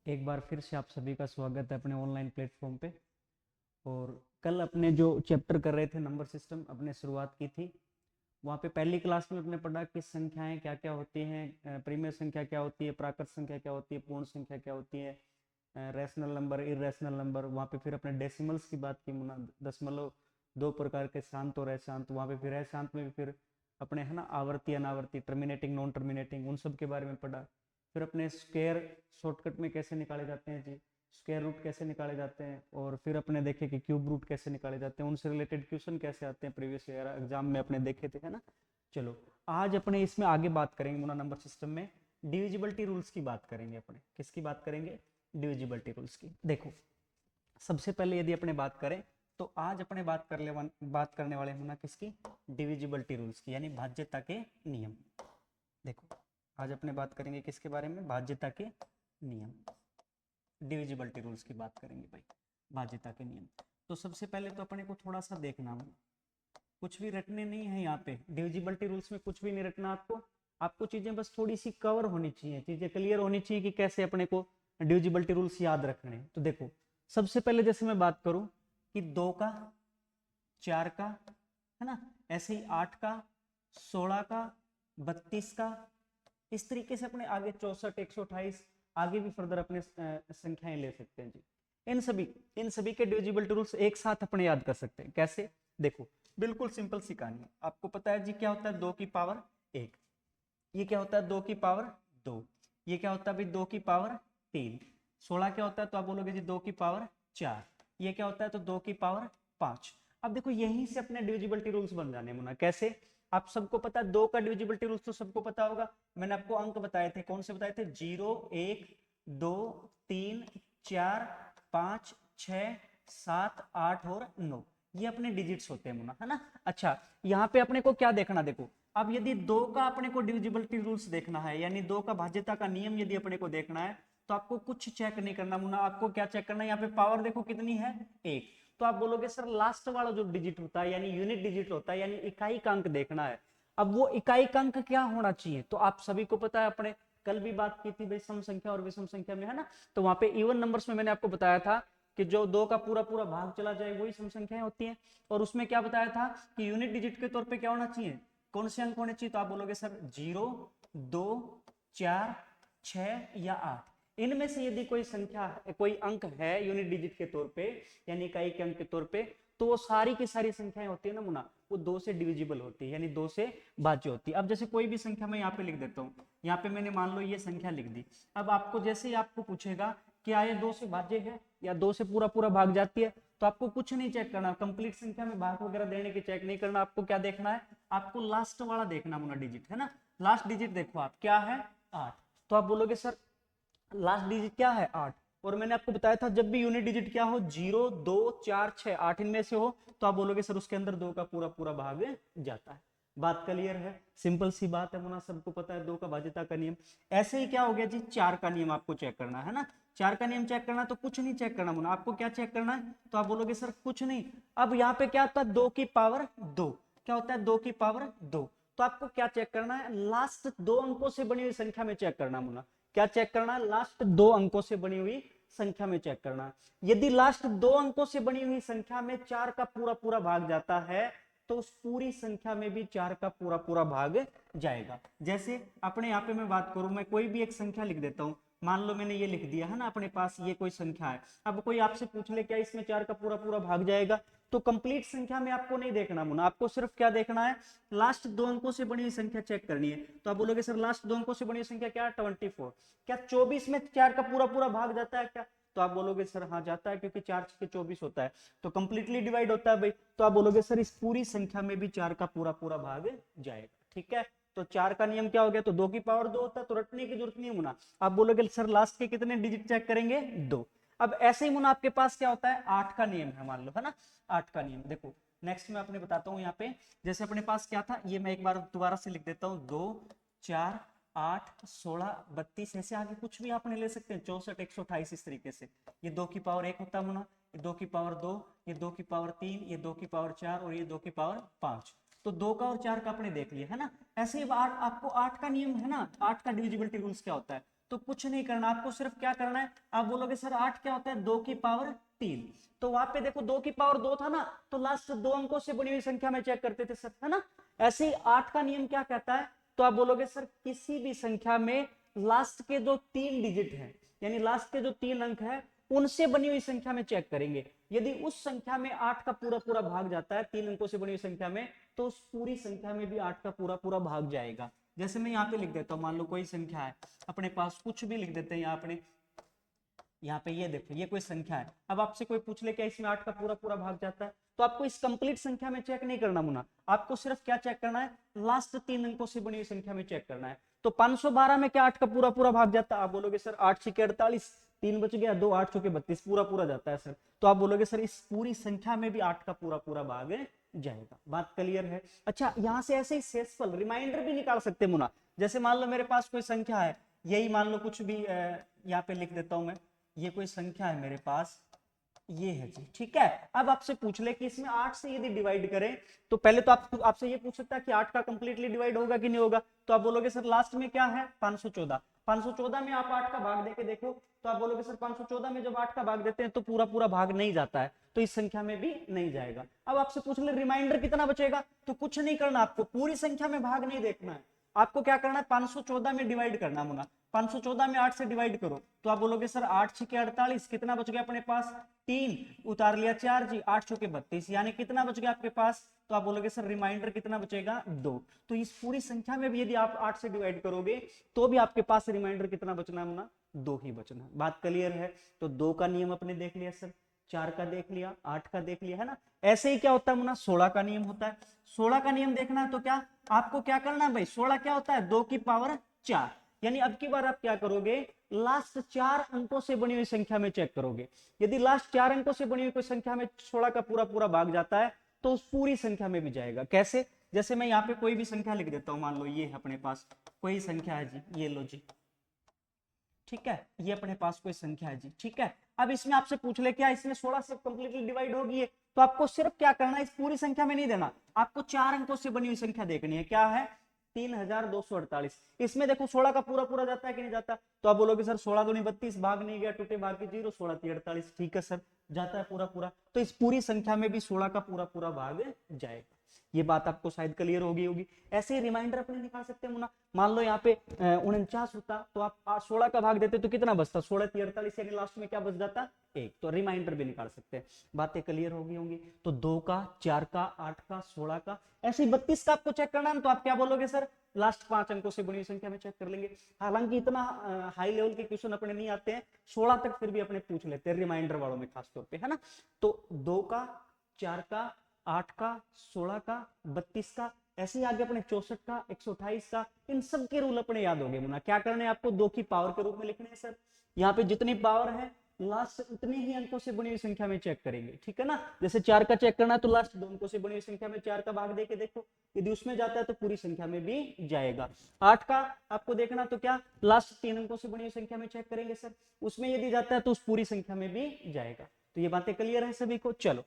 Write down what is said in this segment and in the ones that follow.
एक बार फिर से आप सभी का स्वागत है अपने ऑनलाइन प्लेटफॉर्म पे। और कल अपने जो चैप्टर कर रहे थे नंबर सिस्टम अपने शुरुआत की थी। वहाँ पे पहली क्लास में अपने पढ़ा कि संख्याएं क्या क्या होती हैं, परिमेय संख्या क्या होती है, प्राकृत संख्या क्या होती है, पूर्ण संख्या क्या होती है, रैशनल नंबर, इरेशनल नंबर। वहाँ पे फिर अपने डेसिमल्स की बात की, दशमलव दो प्रकार के, शांत और अशांत। वहाँ पे फिर अशांत में भी फिर अपने है ना आवर्ती अनावर्ती, टर्मिनेटिंग नॉन टर्मिनेटिंग, उन सब के बारे में पढ़ा। फिर अपने स्क्वायर शॉर्टकट में कैसे निकाले जाते हैं जी, स्क्वायर रूट कैसे निकाले जाते हैं, और फिर अपने देखे कि क्यूब रूट कैसे निकाले जाते हैं, उनसे रिलेटेड क्वेश्चन कैसे आते हैं प्रीवियस ईयर एग्जाम में अपने देखे थे, है ना। चलो आज अपने इसमें आगे बात करेंगे मुना नंबर सिस्टम में डिविजिबिलिटी रूल्स की बात करेंगे। अपने किसकी बात करेंगे? डिविजिबिलिटी रूल्स की। देखो सबसे पहले यदि अपने बात करें तो आज अपने बात करने वाले हैं ना किसकी? डिविजिबिलिटी रूल्स की, यानी भाज्यता के नियम। देखो आज अपने बात करेंगे किसके बारे में? भाज्यता के नियम, डिविजिबिलिटी रूल्स की बात करेंगे भाई, भाज्यता के नियम। तो सबसे पहले तो अपने को थोड़ा सा देखना है, कुछ भी रटने नहीं है यहाँ पे। डिविजिबिलिटी रूल्स में कुछ भी नहीं रटना आपको। आपको चीजें बस थोड़ी सी कवर होनी चाहिए, चीजें क्लियर होनी चाहिए कि कैसे अपने को डिविजिबिलिटी रूल्स याद रखने हैं। तो देखो सबसे पहले जैसे मैं बात करूं कि 2 का, 4 का, है ना, ऐसे ही 8 का, 16 का, 32 का, इस तरीके से अपने आगे 64, 128, आगे भी फर्दर अपने संख्याएं ले सकते हैं जी। इन सभी के डिविजिबिलिटी रूल्स एक साथ अपने याद कर सकते हैं। कैसे? देखो बिल्कुल सिंपल सी कहानी है। आपको पता है जी क्या होता है 2 की पावर 1, ये क्या होता है 2 की पावर 2, ये क्या होता है भाई 2 की पावर 3, 16 क्या होता है तो आप बोलोगे जी 2 की पावर 4, ये क्या होता है तो 2 की पावर 5। अब देखो यहीं से अपने डिविजिबिलिटी रूल्स बन जाने मुना। कैसे? आप सबको पता है 2 का डिविजिबिलिटी रूल्स तो सबको पता होगा। मैंने आपको अंक बताए थे, कौन से बताए थे? 0, 1, 2, 3, 4, 5, 6, 7, 8 और 9, ये अपने डिजिट्स होते हैं मुना, है ना। अच्छा यहाँ पे अपने को क्या देखना, देखो अब यदि 2 का अपने को डिविजिबिलिटी रूल्स देखना है, यानी 2 का भाज्यता का नियम यदि अपने को देखना है, तो आपको कुछ चेक नहीं करना मुना। आपको क्या चेक करना है? यहाँ पे पावर देखो कितनी है, 1। तो आप बोलोगे सर लास्ट वाला जो डिजिट होता है यानी यूनिट डिजिट होता है, यानी इकाई का अंक देखना है। अब वो इकाई का अंक क्या होना चाहिए? तो आप सभी को पता है, अपने कल भी बात की थी भाई सम संख्या और विषम संख्या में, है ना। तो वहां पे इवन नंबर्स में मैंने आपको बताया था कि जो 2 का पूरा पूरा भाग चला जाए वही सम संख्याएं होती हैं। और उसमें क्या बताया था कि यूनिट डिजिट के तौर पे क्या होना चाहिए, कौन से अंक होने चाहिए? तो आप बोलोगे सर 0, 2, 4, 6 या 8। इनमें से यदि कोई संख्या, कोई अंक है यूनिट डिजिट के तौर पे, यानी इकाई के अंक के तौर पे, तो वो सारी की सारी संख्याएं होती है ना मुना, वो 2 से डिविजिबल होती है, यानी 2 से भाज्य होती है। अब जैसे कोई भी संख्या मैं यहाँ पे लिख देता हूँ, यहाँ पे मैंने मान लो ये संख्या लिख दी। अब आपको जैसे ही आपको पूछेगा क्या ये 2 से भाज्य है या 2 से पूरा पूरा भाग जाती है, तो आपको कुछ नहीं चेक करना, कंप्लीट संख्या में भाग वगैरह देने की चेक नहीं करना। आपको क्या देखना है? आपको लास्ट वाला देखना मुना डिजिट, है ना। लास्ट डिजिट देखो आप क्या है, 8। तो आप बोलोगे सर लास्ट डिजिट क्या है, 8। और मैंने आपको बताया था जब भी यूनिट डिजिट क्या हो, 0, 2, 4, 6, 8 इनमें से हो, तो आप बोलोगे सर उसके अंदर 2 का पूरा पूरा भाग जाता है। बात क्लियर है? सिंपल सी बात है मुना, सबको पता है 2 का भाज्यता का नियम। ऐसे ही क्या हो गया जी, 4 का नियम आपको चेक करना है ना। 4 का नियम चेक करना, तो कुछ नहीं चेक करना मुना। आपको क्या चेक करना है? तो आप बोलोगे सर कुछ नहीं। अब यहाँ पे क्या होता है 2 की पावर 2, क्या होता है 2 की पावर 2। तो आपको क्या चेक करना है? लास्ट 2 अंकों से बनी हुई संख्या में चेक करना मुना। क्या चेक करना है? लास्ट 2 अंकों से बनी हुई संख्या में चेक करना। यदि लास्ट 2 अंकों से बनी हुई संख्या में 4 का पूरा पूरा भाग जाता है, तो उस पूरी संख्या में भी 4 का पूरा पूरा भाग जाएगा। जैसे अपने यहाँ पे मैं बात करूं, मैं कोई भी एक संख्या लिख देता हूं। मान लो मैंने ये लिख दिया है ना, अपने पास ये कोई संख्या है। अब कोई आपसे पूछ ले क्या इसमें 4 का पूरा पूरा भाग जाएगा, तो कंप्लीट संख्या में आपको नहीं देखना मुना। आपको सिर्फ क्या देखना है? लास्ट 2 अंकों से बनी हुई संख्या चेक करनी है। तो आप बोलोगे सर लास्ट 2 अंकों से बनी हुई संख्या क्या है? 24। क्या 24 में 4 का पूरा पूरा भाग जाता है क्या? तो आप बोलोगे सर हाँ जाता है, क्योंकि 4 के 24 होता है, तो कंप्लीटली डिवाइड होता है भाई। तो आप बोलोगे सर इस पूरी संख्या में भी 4 का पूरा पूरा भाग जाएगा। ठीक है, तो 4 का नियम क्या हो गया? तो 2 की पावर 2 होता है, तो रटने की जरूरत नहीं है मुना। आप बोलोगे सर लास्ट के कितने डिजिट चेक करेंगे? 2। अब ऐसे ही मुना आपके पास क्या होता है? 8 का नियम है मान लो, है ना। 8 का नियम देखो, नेक्स्ट मैं अपने बताता हूँ यहाँ पे। जैसे अपने पास क्या था, ये मैं एक बार दोबारा से लिख देता हूँ, 2, 4, 8, 16, 32, ऐसे आगे कुछ भी आपने ले सकते हैं, 64, 128, इस तरीके से। ये 2 की पावर 1 होता है मुना, ये 2 की पावर 2, ये 2 की पावर 3, ये 2 की पावर 4 और ये 2 की पावर 5। तो 2 का और 4 का आपने देख लिया, है ना। ऐसे ही आपको 8 का नियम है ना, 8 का डिविजिबिलिटी रूल्स क्या होता है? तो कुछ नहीं करना, आपको सिर्फ क्या करना है, आप बोलोगे सर 8 क्या होता है, 2 की पावर 3, तो वहां पे देखो 2 की पावर 2 था ना, तो लास्ट 2 अंकों से बनी हुई संख्या में चेक करते थे सर, है ना। ऐसे ही 8 का नियम क्या कहता है, तो आप बोलोगे सर किसी भी संख्या में लास्ट के जो 3 डिजिट है, यानी लास्ट के जो 3 अंक है उनसे बनी हुई संख्या में चेक करेंगे। यदि उस संख्या में 8 का पूरा पूरा भाग जाता है 3 अंकों से बनी हुई संख्या में, तो उस पूरी संख्या में भी 8 का पूरा पूरा भाग जाएगा। जैसे मैं यहाँ पे लिख देता हूँ, मान लो कोई संख्या है अपने पास, कुछ भी लिख देते हैं यहाँ अपने, यहाँ पे ये देखो ये कोई संख्या है, अब आपसे कोई पूछ ले क्या इसमें 8 का पूरा पूरा भाग जाता है, तो आपको इस कंप्लीट संख्या में चेक नहीं करना मुना, आपको सिर्फ क्या चेक करना है, लास्ट 3 अंकों से बनी हुई संख्या में चेक करना है। तो 512 में क्या 8 का पूरा पूरा भाग जाता है, आप बोलोगे सर 8 6 48, 3 बच गया, 2 8 चौके 32, पूरा पूरा जाता है सर, तो आप बोलोगे सर इस पूरी संख्या में भी 8 का पूरा पूरा भाग जाएगा। बात क्लियर है। अच्छा यहाँ से ऐसे ही शेषफल रिमाइंडर भी निकाल सकते मुना, जैसे मान लो मेरे पास कोई संख्या है, यही मान लो कुछ भी यहाँ पे लिख देता हूं मैं, ये कोई संख्या है मेरे पास, ये है जी, ठीक है। अब आपसे पूछ ले कि इसमें 8 से यदि डिवाइड करें, तो पहले तो आपसे ये पूछ सकता है कि 8 का कंप्लीटली डिवाइड होगा कि नहीं होगा, तो आप बोलोगे सर लास्ट में क्या है 514, 514 में आप 8 का भाग देके देखो, तो आप बोलोगे सर 514 में जब 8 का भाग देते हैं तो पूरा पूरा भाग नहीं जाता है, तो इस संख्या में भी नहीं जाएगा। अब आपसे पूछ ले रिमाइंडर कितना बचेगा, तो कुछ नहीं करना, आपको पूरी संख्या में भाग नहीं देखना है, आपको क्या करना है 514 में डिवाइड करना मुना, 514 में 8 से डिवाइड करो, तो आप बोलोगे सर 8 6 48, कितना बच गया अपने पास 3, उतार लिया 4 जी, 8 चौके 32, यानी कितना बच गया आपके पास, तो आप बोलोगे सर रिमाइंडर कितना बचेगा 2। तो इस पूरी संख्या में भी यदि आप 8 से डिवाइड करोगे तो भी आपके पास रिमाइंडर कितना बचना है मुना, 2 ही बचना है। बात क्लियर है। तो 2 का नियम अपने देख लिया सर, 4 का देख लिया, 8 का देख लिया, है ना। ऐसे ही क्या होता है मुना, 16 का नियम होता है। 16 का नियम देखना है तो क्या आपको क्या करना है भाई, 16 क्या होता है 2 की पावर 4, यानी अब की बार आप क्या करोगे, लास्ट 4 अंकों से बनी हुई संख्या में चेक करोगे। यदि लास्ट 4 अंकों से बनी हुई कोई संख्या में 16 का पूरा पूरा भाग जाता है तो उस पूरी संख्या में भी जाएगा। कैसे, जैसे मैं यहाँ पे कोई भी संख्या लिख देता हूं, मान लो ये है अपने पास कोई संख्या है जी, ये लो जी, ठीक है, ये अपने पास कोई संख्या है जी, ठीक है। अब इसमें आपसे पूछ ले क्या इसमें 16 से कंप्लीटली डिवाइड होगी है, तो आपको सिर्फ क्या करना है, इस पूरी संख्या में नहीं देना, आपको 4 अंकों से बनी हुई संख्या देखनी है, क्या है 3248। इसमें देखो 16 का पूरा पूरा जाता है कि नहीं जाता, तो आप बोलोगे सर 16 दूनी 32, भाग नहीं गया, टूटे भाग के 0, 16 3 48, ठीक है सर जाता है पूरा पूरा, तो इस पूरी संख्या में भी 16 का पूरा पूरा भाग जाएगा। ये बात आपको शायद क्लियर होगी। ऐसे ही रिमाइंडर अपने निकाल सकते हैं मुना, मान लो यहाँ पे 49 होता तो आप 16 का भाग देते तो कितना बचता, 16 3 48, यानी लास्ट में क्या बच जाता 1, तो रिमाइंडर भी निकाल सकते हैं। बातें क्लियर होगी। तो 2 का, 4 का, 8 का, 16 का, ऐसे ही 32 का आपको चेक करना है, तो आप क्या बोलोगे सर लास्ट 5 अंकों से बड़ी संख्या में चेक कर लेंगे। हालांकि इतना हाई लेवल के क्वेश्चन अपने नहीं आते हैं, 16 तक फिर भी अपने पूछ लेते हैं रिमाइंडर वालों में खासतौर पे, है ना। तो 2 का, 4 का, 8 का, 16 का, 32 का, ऐसे ही आगे अपने 64 का, 128 का, इन सब के रूल अपने याद हो गए मुना। क्या करना है आपको, 2 की पावर के रूप में लिखने हैं सर, यहाँ पे जितनी पावर है लास्ट उतने ही अंकों से बनी हुई संख्या में चेक करेंगे, ठीक है ना। जैसे 4 का चेक करना है तो लास्ट 2 अंकों से बनी हुई संख्या में 4 का भाग देके देखो, यदि उसमें जाता है तो पूरी संख्या में भी जाएगा। 8 का आपको देखना तो क्या लास्ट 3 अंकों से बनी हुई संख्या में चेक करेंगे सर, उसमें यदि जाता है तो उस पूरी संख्या में भी जाएगा। तो ये बातें क्लियर है सभी को। चलो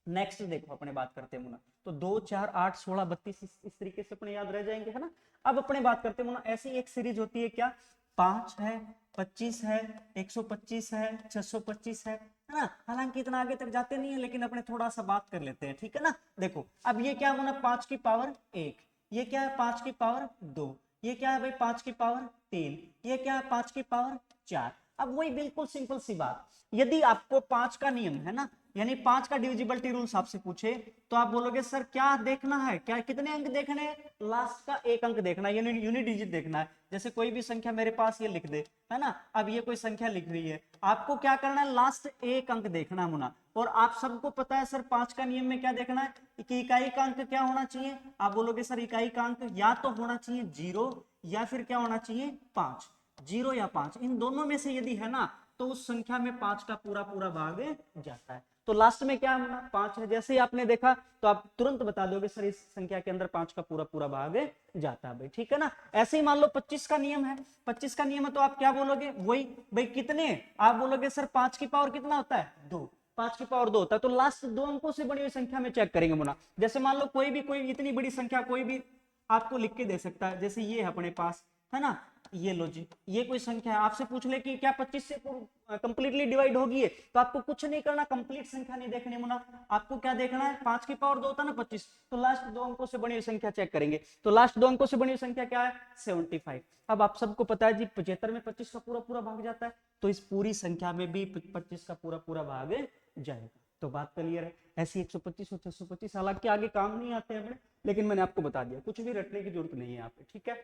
नेक्स्ट देखो अपने बात करते हैं मुना, तो 2 4 8 16 32 इस तरीके से अपने याद रह जाएंगे, है ना। अब अपने बात करते हैं मुना, ऐसी एक सीरीज होती है क्या, 5 है, 25 है, 125 है, 625 है ना। हालांकि इतना आगे तक जाते नहीं है, लेकिन अपने थोड़ा सा बात कर लेते हैं, ठीक है ना। देखो अब ये क्या मुना, 5 की पावर 1, ये क्या है 5 की पावर 2, ये क्या है भाई 5 की पावर 3, ये क्या है 5 की पावर 4। अब वही बिल्कुल सिंपल सी बात, यदि आपको 5 का नियम है ना, यानी 5 का डिविजिबिलिटी रूल्स आपसे पूछे, तो आप बोलोगे सर क्या देखना है, क्या कितने अंक देखने हैं, लास्ट का एक अंक देखना है, यानी यूनिट डिजिट देखना है। जैसे कोई भी संख्या मेरे पास ये लिख दे, है ना, अब ये कोई संख्या लिख रही है, आपको क्या करना है लास्ट एक अंक देखना मुना। और आप सबको पता है सर 5 का नियम में क्या देखना है कि इकाई का अंक क्या होना चाहिए, आप बोलोगे सर इकाई का अंक या तो होना चाहिए 0 या फिर क्या होना चाहिए 5, 0 या 5, इन दोनों में से यदि है ना तो उस संख्या में 5 का पूरा पूरा भाग जाता है। तो लास्ट में क्या होना 5 है, जैसे ही आपने देखा तो आप तुरंत बता दोगे सर इस संख्या के अंदर 5 का पूरा पूरा भाग जाता है भाई, ठीक है ना। ऐसे ही मान लो 25 का नियम है, 25 का नियम है तो आप क्या बोलोगे, वही भाई कितने, आप बोलोगे सर 5 की पावर कितना होता है 2, 5 की पावर 2 होता है, तो लास्ट 2 अंकों से बड़ी हुई संख्या में चेक करेंगे मुना। जैसे मान लो कोई इतनी बड़ी संख्या कोई भी आपको लिख के दे सकता है, जैसे ये है अपने पास, है ना, ये लो जी, ये कोई संख्या है, आपसे पूछ ले कि क्या 25 से कंप्लीटली डिवाइड होगी ये, तो आपको कुछ नहीं करना, कंप्लीट संख्या नहीं देखनी मुना, आपको क्या देखना है, 5 की पावर 2 होता है ना 25, तो लास्ट दो अंकों से बनी हुई संख्या चेक करेंगे, तो लास्ट दो अंकों से बनी हुई संख्या क्या है 75। अब आप सबको पता है जी 75 में 25 का पूरा पूरा भाग जाता है, तो इस पूरी संख्या में भी 25 का पूरा पूरा भाग जाएगा। तो बात क्लियर है, ऐसी 125 और 625 हालांकि आगे काम नहीं आते हैं, लेकिन मैंने आपको बता दिया, कुछ भी रटने की जरूरत नहीं है यहाँ पे, ठीक है।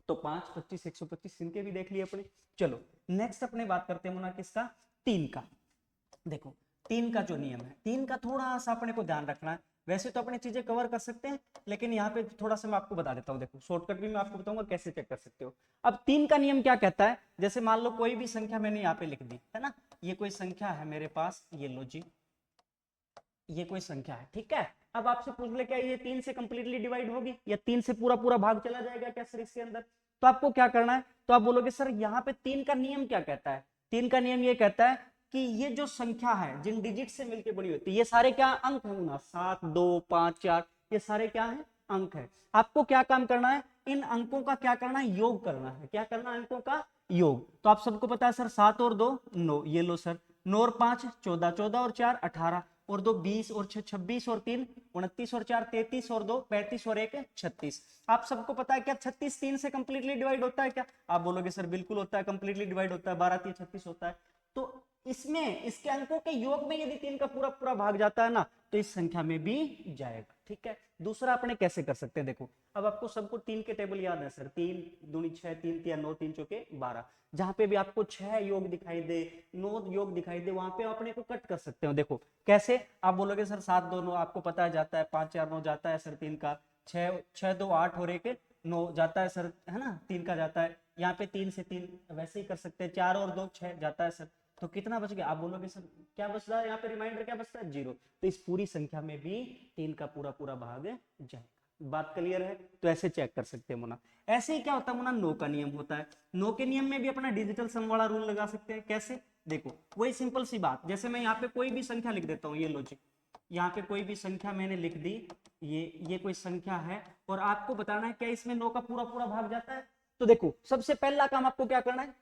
तो 5, 25, 125 इनके भी देख लिए अपने। चलो नेक्स्ट अपने बात करते हैं मुना किसका, 3 का। देखो 3 का जो नियम है, 3 का थोड़ा सा अपने को ध्यान रखना है, वैसे तो अपने चीजें कवर कर सकते हैं, लेकिन यहाँ पे थोड़ा सा मैं आपको बता देता हूँ, देखो शॉर्टकट भी मैं आपको बताऊंगा कैसे चेक कर सकते हो। अब 3 का नियम क्या कहता है, जैसे मान लो कोई भी संख्या मैंने यहाँ पे लिख दी है ना, ये कोई संख्या है मेरे पास, ये लो जी, ये कोई संख्या है, ठीक है। अब आपसे पूछ ले क्या ये 3 से कंप्लीटली डिवाइड होगी, या 3 से पूरा पूरा भाग चला जाएगा क्या सर इसके अंदर, तो आपको क्या करना है, तो आप बोलोगे सर यहाँ पे 3 का नियम क्या कहता है, 3 का नियम ये कहता है कि ये जो संख्या है जिन डिजिट से मिलकर बनी होती है, ये सारे क्या अंक है ना, 7, 2, 5, 4, ये सारे क्या है अंक है। आपको क्या काम करना है, इन अंकों का क्या करना है, योग करना है, क्या करना है, अंकों का योग। तो आप सबको पता है सर 7 और 2 9, ये लो सर, 9 और 5 14, 14 और 4 18, और 2 20, और 6 26, और 3 29, और 4 33, और 2 35, और 1 36। आप सबको पता है क्या 36 3 से कंप्लीटली डिवाइड होता है क्या, आप बोलोगे सर बिल्कुल होता है, कंप्लीटली डिवाइड होता है, 12 3 36 होता है। तो इसमें इसके अंकों के योग में यदि 3 का पूरा पूरा भाग जाता है ना, तो इस संख्या में भी जाएगा, ठीक है। दूसरा अपने कैसे कर सकते हैं, देखो अब आपको सबको 3 के टेबल याद है सर, 3 दूनी 6, 3 तिया 9, 3 चौके 12, जहां पे भी आपको 6 योग दिखाई दे, 9 योग दिखाई दे, वहां पे अपने को कट कर सकते हो। देखो कैसे, आप बोलोगे सर 7 2 9 आपको पता है जाता है, 5 4 9 जाता है सर 3 का, 6 6 2 8 और 1 9 जाता है सर, है ना 3 का जाता है, यहाँ पे 3 से 3 वैसे ही कर सकते हैं, 4 और 2 6 जाता है सर, तो कितना बच गया, आप बोलोगे सर क्या बच रहा है यहाँ पे, रिमाइंडर क्या बचता है 0, तो इस पूरी संख्या में भी 3 का पूरा पूरा भाग जाएगा। बात क्लियर है, तो ऐसे चेक कर सकते हैं मुना। ऐसे ही क्या होता है मुना, नो का नियम होता है, नो के नियम में भी अपना डिजिटल सम वाला रूल लगा सकते हैं, कैसे, देखो वही सिंपल सी बात, जैसे मैं यहाँ पे कोई भी संख्या लिख देता हूँ, ये लॉजिक, यहाँ पे कोई भी संख्या मैंने लिख दी, ये कोई संख्या है, और आपको बताना है क्या इसमें नो का पूरा पूरा भाग जाता है, तो देखो सबसे पहला काम आपको क्या करना है,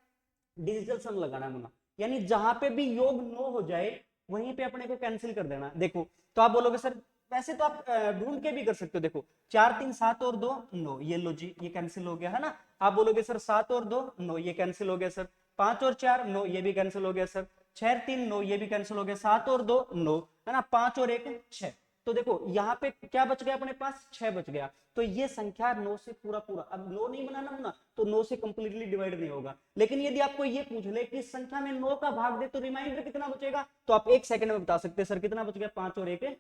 डिजिटल सम लगाना है मुना, यानी जहां पे भी योग नो हो जाए वहीं पे अपने को कैंसिल कर देना। देखो तो आप बोलोगे सर वैसे तो आप ढूंढ के भी कर सकते हो, देखो 4 3 7 और 2 9, ये लो जी ये कैंसिल हो गया है ना, आप बोलोगे सर 7 और 2 9, ये कैंसिल हो गया सर, 5 और 4 9, ये भी कैंसिल हो गया सर, 6 3 9, ये भी कैंसिल हो गया, 7 और 2 9 है ना, 5 और 1 6, तो देखो यहाँ पे क्या बच गया अपने पास 6 बच गया, तो ये संख्या 9 से पूरा पूरा, अब 9 नहीं बनाना ना, तो 9 से कंप्लीटली डिवाइड नहीं होगा, लेकिन यदि आपको ये पूछ ले कि इस संख्या में 9 का भाग दे तो रिमाइंडर कितना बचेगा, तो आप 1 सेकंड में बता सकते हैं सर कितना बच गया, 5 और 1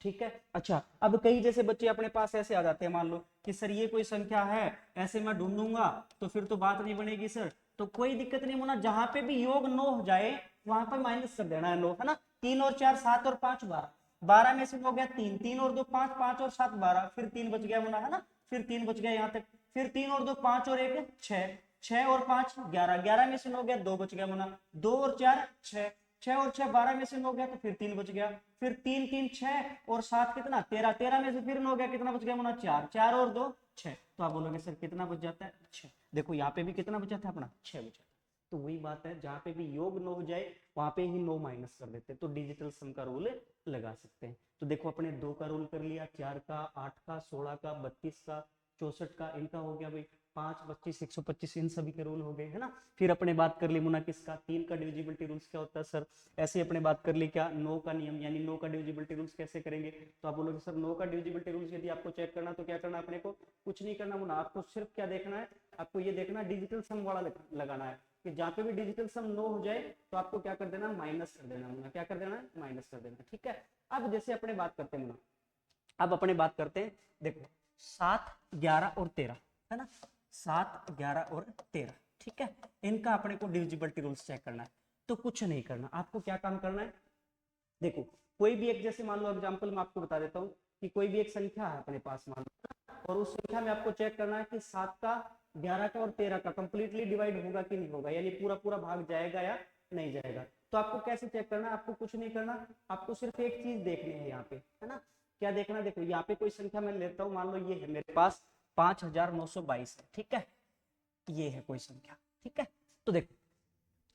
ठीक है। अच्छा अब कई जैसे बच्चे अपने पास ऐसे आ जाते हैं, मान लो कि सर ये कोई संख्या है, ऐसे मैं ढूंढूंगा तो फिर तो बात नहीं बनेगी सर, तो कोई दिक्कत नहीं होना, जहां पे भी योग 9 हो जाए वहां पर माइनस कर देना है 9, है ना, 3 और 4 7 और 5 12, 12 में से हो गया 3, 3 और 2 5, 5 और 7 12, फिर 3 बच गया होना है ना, फिर 3 बच गया यहाँ तक, फिर 3 और 2 5 और 1 6, 6 और 5 11, 11 में से हो गया 2 बच गया होना, 2 और 4 6, 6 और 6 12 में से हो गया, तो फिर 3 बच गया, फिर 3 3 6 और 7 कितना 13, 13 में से फिर हो गया, कितना बच गया होना 4, 4 और 2 6, तो आप बोलोगे सर कितना बच जाता है 6, देखो यहाँ पे भी कितना बचा था अपना 6 बचा, तो वही बात है जहां पे भी योग नो हो जाए वहां पे ही नो माइनस कर देते हैं, तो डिजिटल सम का रूल लगा सकते हैं। तो देखो अपने 2 का रूल कर लिया, 4 का 8 का 16 का 32 का 64 का, इनका हो गया भाई 5 25 125, इन सभी के रूल हो गए है ना। फिर अपने बात कर ली मुना किसका, 3 का डिविजिबिलिटी रूल्स क्या होता है सर, ऐसे अपने बात कर ली क्या, नो का नियम, यानी नो का डिविजिबिलिटी रूल्स कैसे करेंगे, तो आप बोलोगे सर नो का डिविजिबिलिटी रूल्स यदि आपको चेक करना तो क्या करना अपने को, कुछ नहीं करना मुना, आपको सिर्फ क्या देखना है, आपको ये देखना डिजिटल सम वाला लगाना है, कि जहां पे भी डिजिटल सम नो हो जाए तो आपको क्या कर देना, माइनस कर देना मुना, क्या कर देना माइनस कर देना, ठीक है। अब जैसे अपने बात करते हैं मुना, अब अपने बात करते हैं, देखो 7 11 और 13 है ना, 7 11 और 13 ठीक है, इनका अपने को डिविजिबिलिटी रूल्स चेक करना है, तो कुछ नहीं करना, आपको क्या काम करना है, देखो कोई भी एक, जैसे मान लो एग्जांपल मैं आपको बता देता हूँ कि कोई भी एक संख्या है अपने पास मान लो, और उस संख्या में आपको चेक करना है कि 7 का 11 का और 13 का कंप्लीटली डिवाइड होगा कि नहीं होगा, यानी पूरा पूरा भाग जाएगा या नहीं जाएगा, तो आपको कैसे चेक करना है, आपको कुछ नहीं करना, आपको सिर्फ एक चीज देखनी है यहाँ पे, है ना, क्या देखना, देखो यहाँ पे कोई संख्या मैं लेता हूँ, मान लो ये है मेरे पास 5922 है, ठीक है, ये है कोई संख्या, ठीक है। तो देखो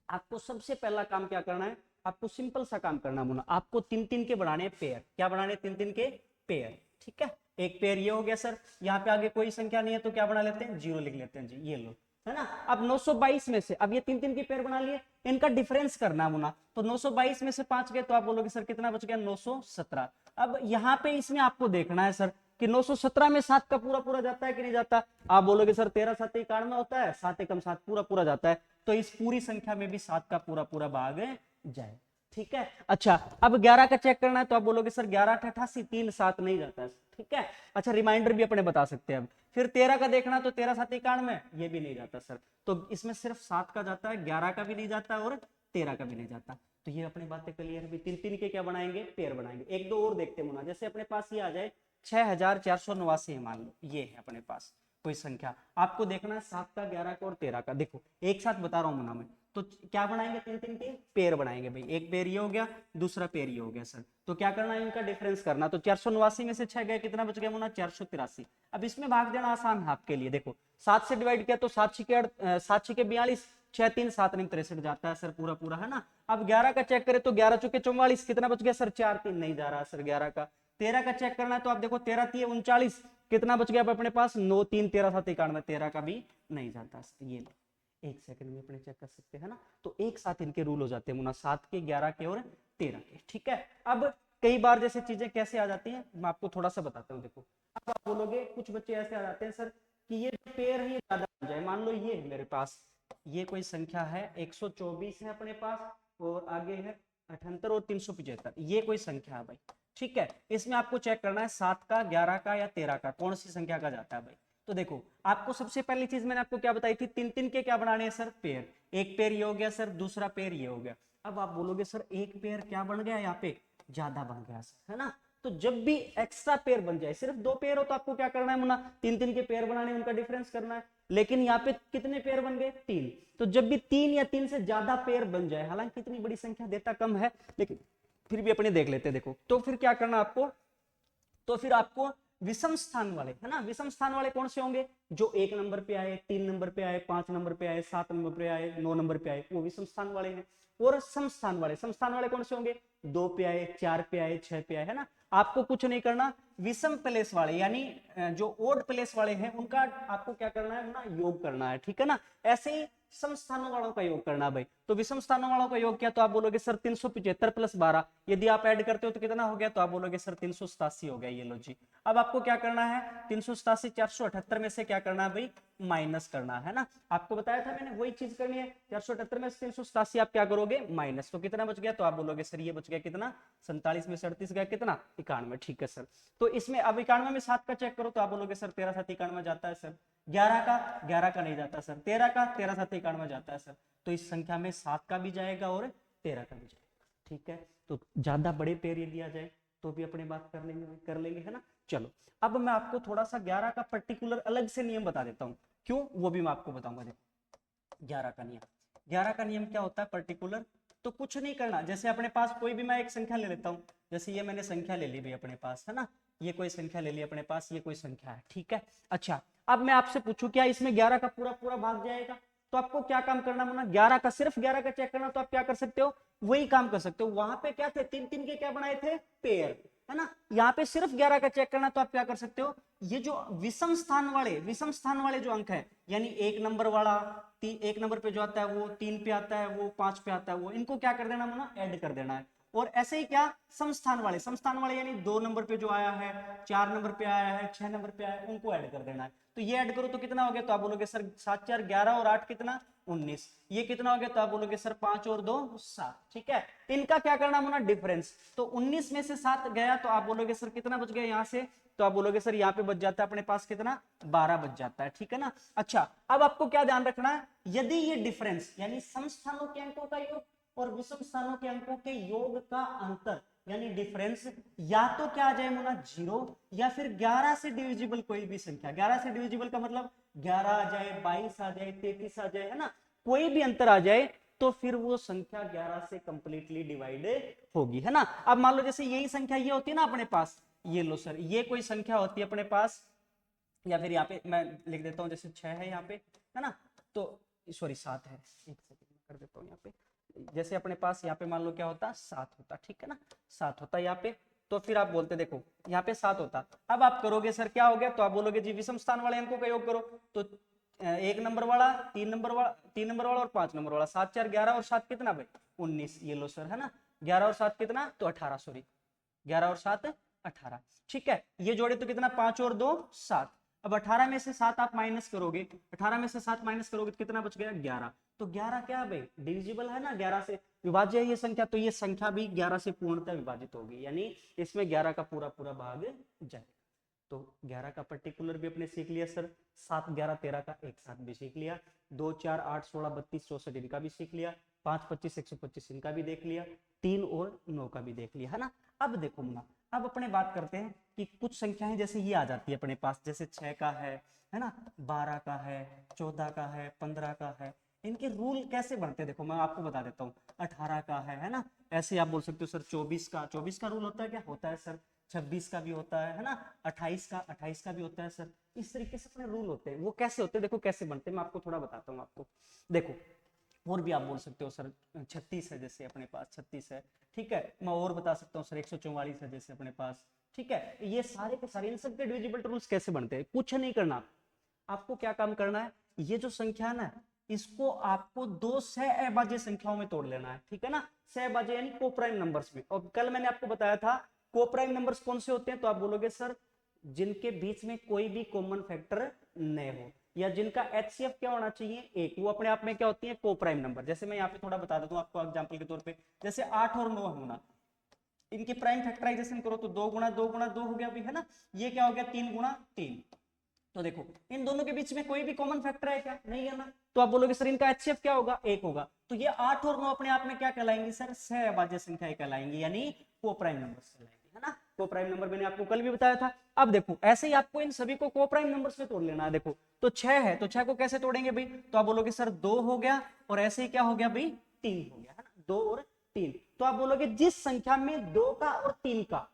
आपको सबसे पहला काम क्या करना है, आपको सिंपल सा काम करना मुन्ना, आपको तीन तीन के बनाने पेयर, क्या बनाने, तीन तीन के पेयर, ठीक है। एक पेयर ये हो गया सर, यहाँ पे आगे कोई संख्या नहीं है तो क्या बना लेते हैं, जीरो लिख लेते हैं जी, ये लो, है ना। अब 922 में से अब ये तीन तीन के पेयर बना लिए, इनका डिफरेंस करना मुना, तो 922 में से 5 गए तो आप बोलोगे सर कितना बच गया, 917। अब यहाँ पे इसमें आपको देखना है सर कि 917 में 7 का पूरा पूरा जाता है कि नहीं जाता, आप बोलोगे सर 13 7 91 होता है, 7 एकम 7 पूरा पूरा जाता है, तो इस पूरी संख्या में भी 7 का पूरा पूरा भाग जाए, ठीक है। अच्छा अब 11 का चेक करना है तो आप बोलोगे सर 11 88 3 7 नहीं जाता है, ठीक है। अच्छा रिमाइंडर भी अपने बता सकते हैं। अब फिर 13 का देखना तो 13 7 91, ये भी नहीं जाता सर, तो इसमें सिर्फ 7 का जाता है, 11 का भी नहीं जाता और 13 का भी नहीं जाता। तो ये अपनी बातें क्लियर है, तीन तीन के क्या बनाएंगे, पेयर बनाएंगे। एक दो और देखते मुना, जैसे अपने पास ये आ जाए 6489 मान लो, ये है अपने पास कोई संख्या, आपको देखना है 7 का 11 का और 13 का, देखो एक साथ बता रहा हूं मुना मैं, तो क्या बनाएंगे, तीन तीन के पेयर बनाएंगे भाई, एक पेयर ये हो गया, दूसरा पेयर ये हो गया सर, तो क्या करना है, इनका डिफरेंस करना, तो 489 में से 6 गए, कितना बच गया मुना, 483। अब इसमें भाग देना आसान है आपके लिए, देखो 7 से डिवाइड किया तो 7 6 के 42, 6 3 7 नहीं 63 जाता है सर पूरा पूरा, है ना। अब 11 का चेक करें तो 11 चौके 44, कितना बच गया सर, 4 3 नहीं जा रहा सर 11 का। 13 का चेक करना है तो आप देखो 13 3 39, कितना बच गया अपने पास, 9 3 13 7 91, 13 का भी नहीं जाता सर, ये एक सेकंड में अपने चेक कर सकते हैं ना। तो एक साथ इनके रूल हो जाते हैं मुना, 7 के 11 के और 13 के, ठीक है। अब कई बार जैसे चीजें कैसे आ जाती हैं मैं आपको थोड़ा सा बताता हूँ, देखो अब आप बोलोगे कुछ बच्चे ऐसे आ जाते हैं सर कि ये पेयर है ये ज्यादा बन जाए, मान लो ये है मेरे पास, ये कोई संख्या है 124 है अपने पास, और आगे है 78 और 375, ये कोई संख्या है भाई, ठीक है। इसमें आपको चेक करना है 7 का 11 का या 13 का कौन सी संख्या का जाता है भाई। तो देखो आपको सबसे पहली चीज मैंने आपको क्या बताई थी, तीन तीन के क्या बनाने हैं सर, पेयर, एक पेयर ये हो गया सर, दूसरा पेयर ये हो गया। अब आप बोलोगे सर एक पेयर क्या बन गया, यहाँ पे ज्यादा बन गया सर, है ना। तो जब भी एक्स्ट्रा पेयर बन जाए, सिर्फ दो पेयर हो तो आपको क्या करना है मुन्ना, तीन तीन के पेयर बनाने, उनका डिफरेंस करना है, लेकिन यहाँ पे कितने पेयर बन गए, तीन, तो जब भी तीन या तीन से ज्यादा पेयर बन जाए, हालांकि इतनी बड़ी संख्या देता कम है लेकिन फिर भी अपने देख लेते हैं, देखो तो फिर क्या करना आपको, तो फिर आपको विषम स्थान वाले, है ना, विषम स्थान वाले कौन से होंगे, जो एक नंबर पे आए, 3 नंबर पे आए, 5 नंबर पे आए, 7 नंबर पे आए, 9 नंबर पे आए, वो विषम स्थान वाले हैं। और समस्थान वाले, समस्थान वाले कौन से होंगे, 2 पे आए, 4 पे आए, 6 पे आए, है ना। आपको कुछ नहीं करना, विषम प्लेस वाले यानी जो ओड प्लेस वाले हैं उनका आपको क्या करना है ना, योग करना है, ठीक है ना। ऐसे ही सम स्थानों वालों का योग करना भाई, तो विषम स्थानों वालों का योग किया तो आप बोलोगे सर 375 प्लस 12, यदि आप ऐड करते हो तो कितना हो गया, तो आप बोलोगे सर 387 हो गया, ये लो जी। अब आपको क्या करना है, 387 478 में से क्या करना है भाई, माइनस करना है ना। आपको बताया था मैंने, वही चीज करनी है, 478 में से 387 आप क्या करोगे, माइनस, तो कितना बच गया, तो आप बोलोगे सर ये बच गया कितना, 47 में से 38 गया कितना, 91, ठीक है सर। तो इसमें अब 91 में 7 का चेक करो तो आप बोलोगे सर 13 7 91 जाता है सर, 11 का नहीं जाता सर, 13 का 13 7 91 जाता है सर, तो इस संख्या में 7 का भी जाएगा और 13 का भी जाएगा, ठीक है। तो ज्यादा बड़े पेयर ये दिया जाए तो भी अपने बात कर लेंगे, है ना। चलो अब मैं आपको थोड़ा सा 11 का पर्टिकुलर अलग से नियम बता देता हूँ, क्यों वो भी मैं आपको बताऊंगा। देखो 11 का नियम, 11 का नियम क्या होता है पर्टिकुलर, तो कुछ नहीं करना, जैसे अपने पास कोई भी मैं एक संख्या ले लेता हूँ, जैसे ये मैंने संख्या ले ली भाई अपने पास, है ना, ये कोई संख्या ले ली अपने पास, ये कोई संख्या है, ठीक है। अच्छा अब मैं आपसे पूछूं क्या इसमें 11 का पूरा पूरा भाग जाएगा, तो आपको क्या काम करना मुन्ना, 11 का सिर्फ 11 का चेक करना, तो आप क्या कर सकते हो, वही काम कर सकते हो, वहां पे क्या थे, तीन तीन के क्या बनाए थे, पेयर, है ना। यहाँ पे सिर्फ 11 का चेक करना, तो आप क्या कर सकते हो, ये जो विषम स्थान वाले जो अंक है, यानी एक नंबर वाला, एक नंबर पे जो आता है वो 3 पे आता है, वो 5 पे आता है, वो इनको क्या कर देना मुन्ना, ऐड कर देना है। और ऐसे ही क्या समस्थान वाले यानी 2 नंबर पे जो आया है, 4 नंबर पे आया है, 6 नंबर पे आया है, उनको ऐड कर देना है। तो ये ऐड करो तो कितना हो गया, तो आप बोलोगे सर 7 4 11 और 8 कितना 19, ये कितना हो गया, तो आप बोलोगे सर 5 और 2 7, ठीक है। इनका क्या करना मुन्ना, डिफरेंस, तो 19 में से 7 गया तो आप बोलोगे सर कितना बच गया यहाँ से, तो आप बोलोगे सर यहाँ पे बच जाता है अपने पास कितना, 12 बच जाता है, ठीक है ना। अच्छा अब आपको क्या ध्यान रखना है, यदि ये डिफरेंस यानी समस्थानों के अंकों का योग और विषम स्थानों के अंकों के योग का अंतर यानी डिफरेंस या तो क्या आ जाए मुन्ना 0, या फिर 11 से डिविजिबल कोई भी संख्या, 11 से डिविजिबल का मतलब 11 आ जाए, 22 आ जाए, 33 आ जाए, है ना, कोई भी अंतर आ जाए तो फिर वो संख्या 11 से कंप्लीटली डिवाइड होगी, है ना। अब मान लो जैसे यही संख्या ये होती है ना अपने पास, ये लो सर, ये कोई संख्या होती है अपने पास, या फिर यहाँ पे मैं लिख देता हूँ जैसे 6 है यहाँ पे, है ना, तो सॉरी 7 है, एक सेकंड में कर देता हूँ यहाँ पे। जैसे अपने पास यहाँ पे मान लो क्या होता, 7 होता, ठीक है ना, 7 होता यहाँ पे। तो फिर आप बोलते देखो यहाँ पे 7 होता। अब आप करोगे सर क्या हो गया, तो आप बोलोगे जी विषम स्थान वाले अंकों का योग करो। तो 1 नंबर वाला, 3 नंबर वाला, 3 नंबर वाला और 5 नंबर वाला, 7 4 11 और 7 कितना भाई 19, ये लो सर, है ना। 11 और 7 कितना, तो 18, सॉरी 11 और 7 18, ठीक है। ये जोड़े तो कितना, 5 और 2 7। अब 18 में से 7 आप माइनस करोगे, 18 में से 7 माइनस करोगे तो कितना बच गया 11। तो 11 क्या है भाई, डिविजिबल है ना, 11 से विभाज्य है ये संख्या। तो ये संख्या भी 11 से पूर्णतः विभाजित होगी, यानी इसमें 11 का पूरा पूरा भाग जाएगा। तो 11 का पर्टिकुलर भी अपने सीख लिया सर, 7 11 13 का एक साथ भी सीख लिया, 2 4 8 16 32 64 इनका भी सीख लिया, 5 25 125 इनका भी देख लिया, 3 और 9 का भी देख लिया, है ना। अब देखो मुन्ना, अब अपने बात करते हैं कि कुछ संख्याएं जैसे ये आ जाती है अपने पास, जैसे 6 का है ना, 12 का है, 14 का है, 15 का है। इनके रूल कैसे बनते हैं देखो मैं आपको बता देता हूँ। 18 का है ना, ऐसे आप बोल सकते हो सर 24 का रूल होता है क्या, होता है सर। 26 का भी होता है ना, 28 का भी होता है सर। इस तरीके से अपने रूल होते हैं। वो कैसे होते हैं देखो, कैसे बनते हैं मैं आपको थोड़ा बताता हूँ आपको। देखो और भी आप बोल सकते हो सर 36 है, जैसे अपने पास 36 है, ठीक है। मैं और बता सकता हूँ सर 144 है जैसे अपने पास, ठीक है। ये सारे के सारे इन सबके डिविजिबल रूल्स कैसे बनते हैं, कुछ नहीं करना आपको। क्या काम करना है, ये जो संख्या है ना, इसको आपको दो सह अभाज्य संख्याओं में तोड़ लेना है, ठीक है ना। सह अभाज्य यानी कोप्राइम नंबर्स में। और कल मैंने आपको बताया था कोप्राइम नंबर्स कौन से होते हैं, तो आप बोलोगे सर जिनके बीच में कोई भी कॉमन फैक्टर न हो, या जिनका एचसीएफ क्या होना चाहिए एक, वो अपने आप में क्या होती है कोप्राइम नंबर। जैसे मैं यहाँ पे थोड़ा बता देता हूँ आपको एग्जांपल के तौर पे, जैसे 8 और 9 होना, इनकी प्राइम फैक्टराइजेशन करो तो 2 गुणा 2 गुणा 2 हो गया अभी, है ना। ये क्या हो गया 3 गुणा 3। तो देखो इन दोनों के बीच में कोई भी कॉमन फैक्टर है क्या, नहीं है ना। तो आप बोलोगे सर इनका एचसीएफ क्या होगा, एक होगा। तो ये 8 और 9 अपने आप में क्या कहलाएंगे सर, सह अभाज्य संख्याएं कहलाएंगी, यानी कोप्राइम नंबर्स कहलाएंगे, है ना। कोप्राइम नंबर मैंने आपको कल भी बताया था। अब देखो ऐसे ही आपको इन सभी को कोप्राइम नंबर्स में तोड़ लेना है। देखो तो 6 है, तो 6 को कैसे तोड़ेंगे भाई, तो आप बोलोगे सर 2 हो गया, और ऐसे ही क्या हो गया भाई 3 हो गया, है ना, 2 और 3। तो आप बोलोगे जिस संख्या में 2 का और 3 का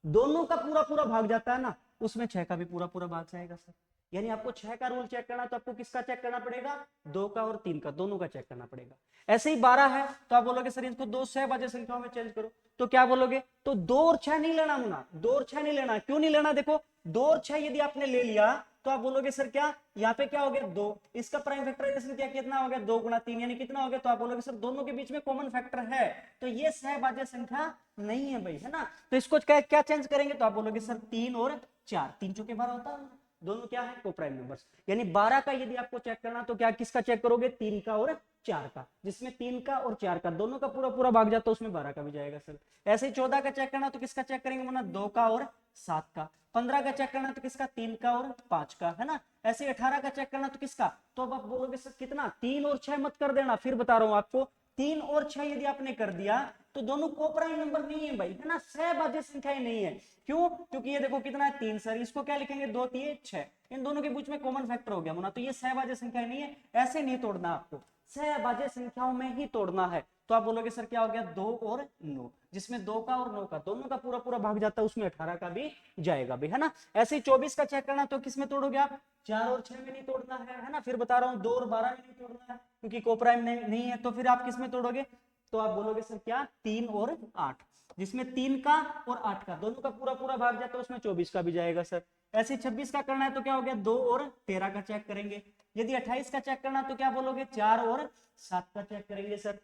दोनों का पूरा पूरा भाग जाता है ना, उसमें 6 का भी पूरा पूरा भाग जाएगा सर। यानी आपको 6 का रूल चेक करना, तो आपको किसका चेक करना पड़ेगा, 2 का और 3 का, दोनों का चेक करना पड़ेगा। ऐसे ही 12 है, तो आप बोलोगे सर इसको दो सह अभाज्य संख्याओं में चेंज करो, तो क्या बोलोगे, तो 2 और 6 नहीं लेना मुना, 2 और 6 नहीं लेना। क्यों नहीं लेना, देखो 2 और 6 यदि आपने ले लिया तो आप बोलोगे सर क्या, यहाँ पे क्या हो गया 2, इसका प्राइम फैक्टराइजेशन क्या कितना हो गया 2 गुणा 3, यानी कितना हो गया। तो आप बोलोगे सर दोनों के बीच में कॉमन फैक्टर है, तो ये सहभाज्य संख्या नहीं है भाई, है ना। तो इसको क्या चेंज करेंगे, तो आप बोलोगे सर 3 और 4, 3 चौके 12 होता है, दोनों क्या है कोप्राइम नंबर्स। यानी 12 का यदि आपको चेक करना, तो क्या किसका चेक करोगे, 3 का और 4 का, जिसमें 3 का और 4 का दोनों का पूरा पूरा भाग जाता है, उसमें 12 का भी जाएगा सर। ऐसे ही 14 का चेक करना, तो किसका चेक करेंगे वरना 2 का और 7 का। 15 का चेक करना तो किसका, 3 का और 5 का, है ना। ऐसे 18 का चेक करना तो किसका, तो अब आप बोलोगे सर कितना, 3 और 6 मत कर देना, फिर बता रहा हूं आपको। 3 और 6 यदि आपने कर दिया तो दोनों कोप्राइम नंबर नहीं है भाई, है ना, सहभाज्य संख्याएं नहीं है। क्यों, क्योंकि ये देखो कितना है 3 सर, इसको क्या लिखेंगे 2 3 6, इन दोनों के बीच में कॉमन फैक्टर हो गया ना, तो ये सहभाज्य संख्या नहीं है। ऐसे नहीं तोड़ना आपको, सहभाज्य संख्याओं में ही तोड़ना है। तो आप बोलोगे सर क्या हो गया 2 और 9, जिसमें 2 का और 9 का दोनों का पूरा पूरा भाग जाता है, उसमें 18 का भी जाएगा भी, है ना। ऐसे ही 24 का चेक करना, तो किसमें तोड़ोगे आप, 4 और 6 में नहीं तोड़ना है ना। फिर बता रहा हूं 2 और 12 में नहीं तोड़ना है, क्योंकि कोप्राइम नहीं है। तो फिर आप किसमें तोड़ोगे, तो आप बोलोगे सर क्या 3 और 8, जिसमें 3 का और 8 का दोनों का पूरा पूरा भाग जाता है, उसमें 24 का भी जाएगा सर। ऐसे 26 का करना है, तो क्या हो गया 2 और 13 का चेक करेंगे। यदि 28 का चेक करना, तो क्या बोलोगे 4 और 7 का चेक करेंगे सर।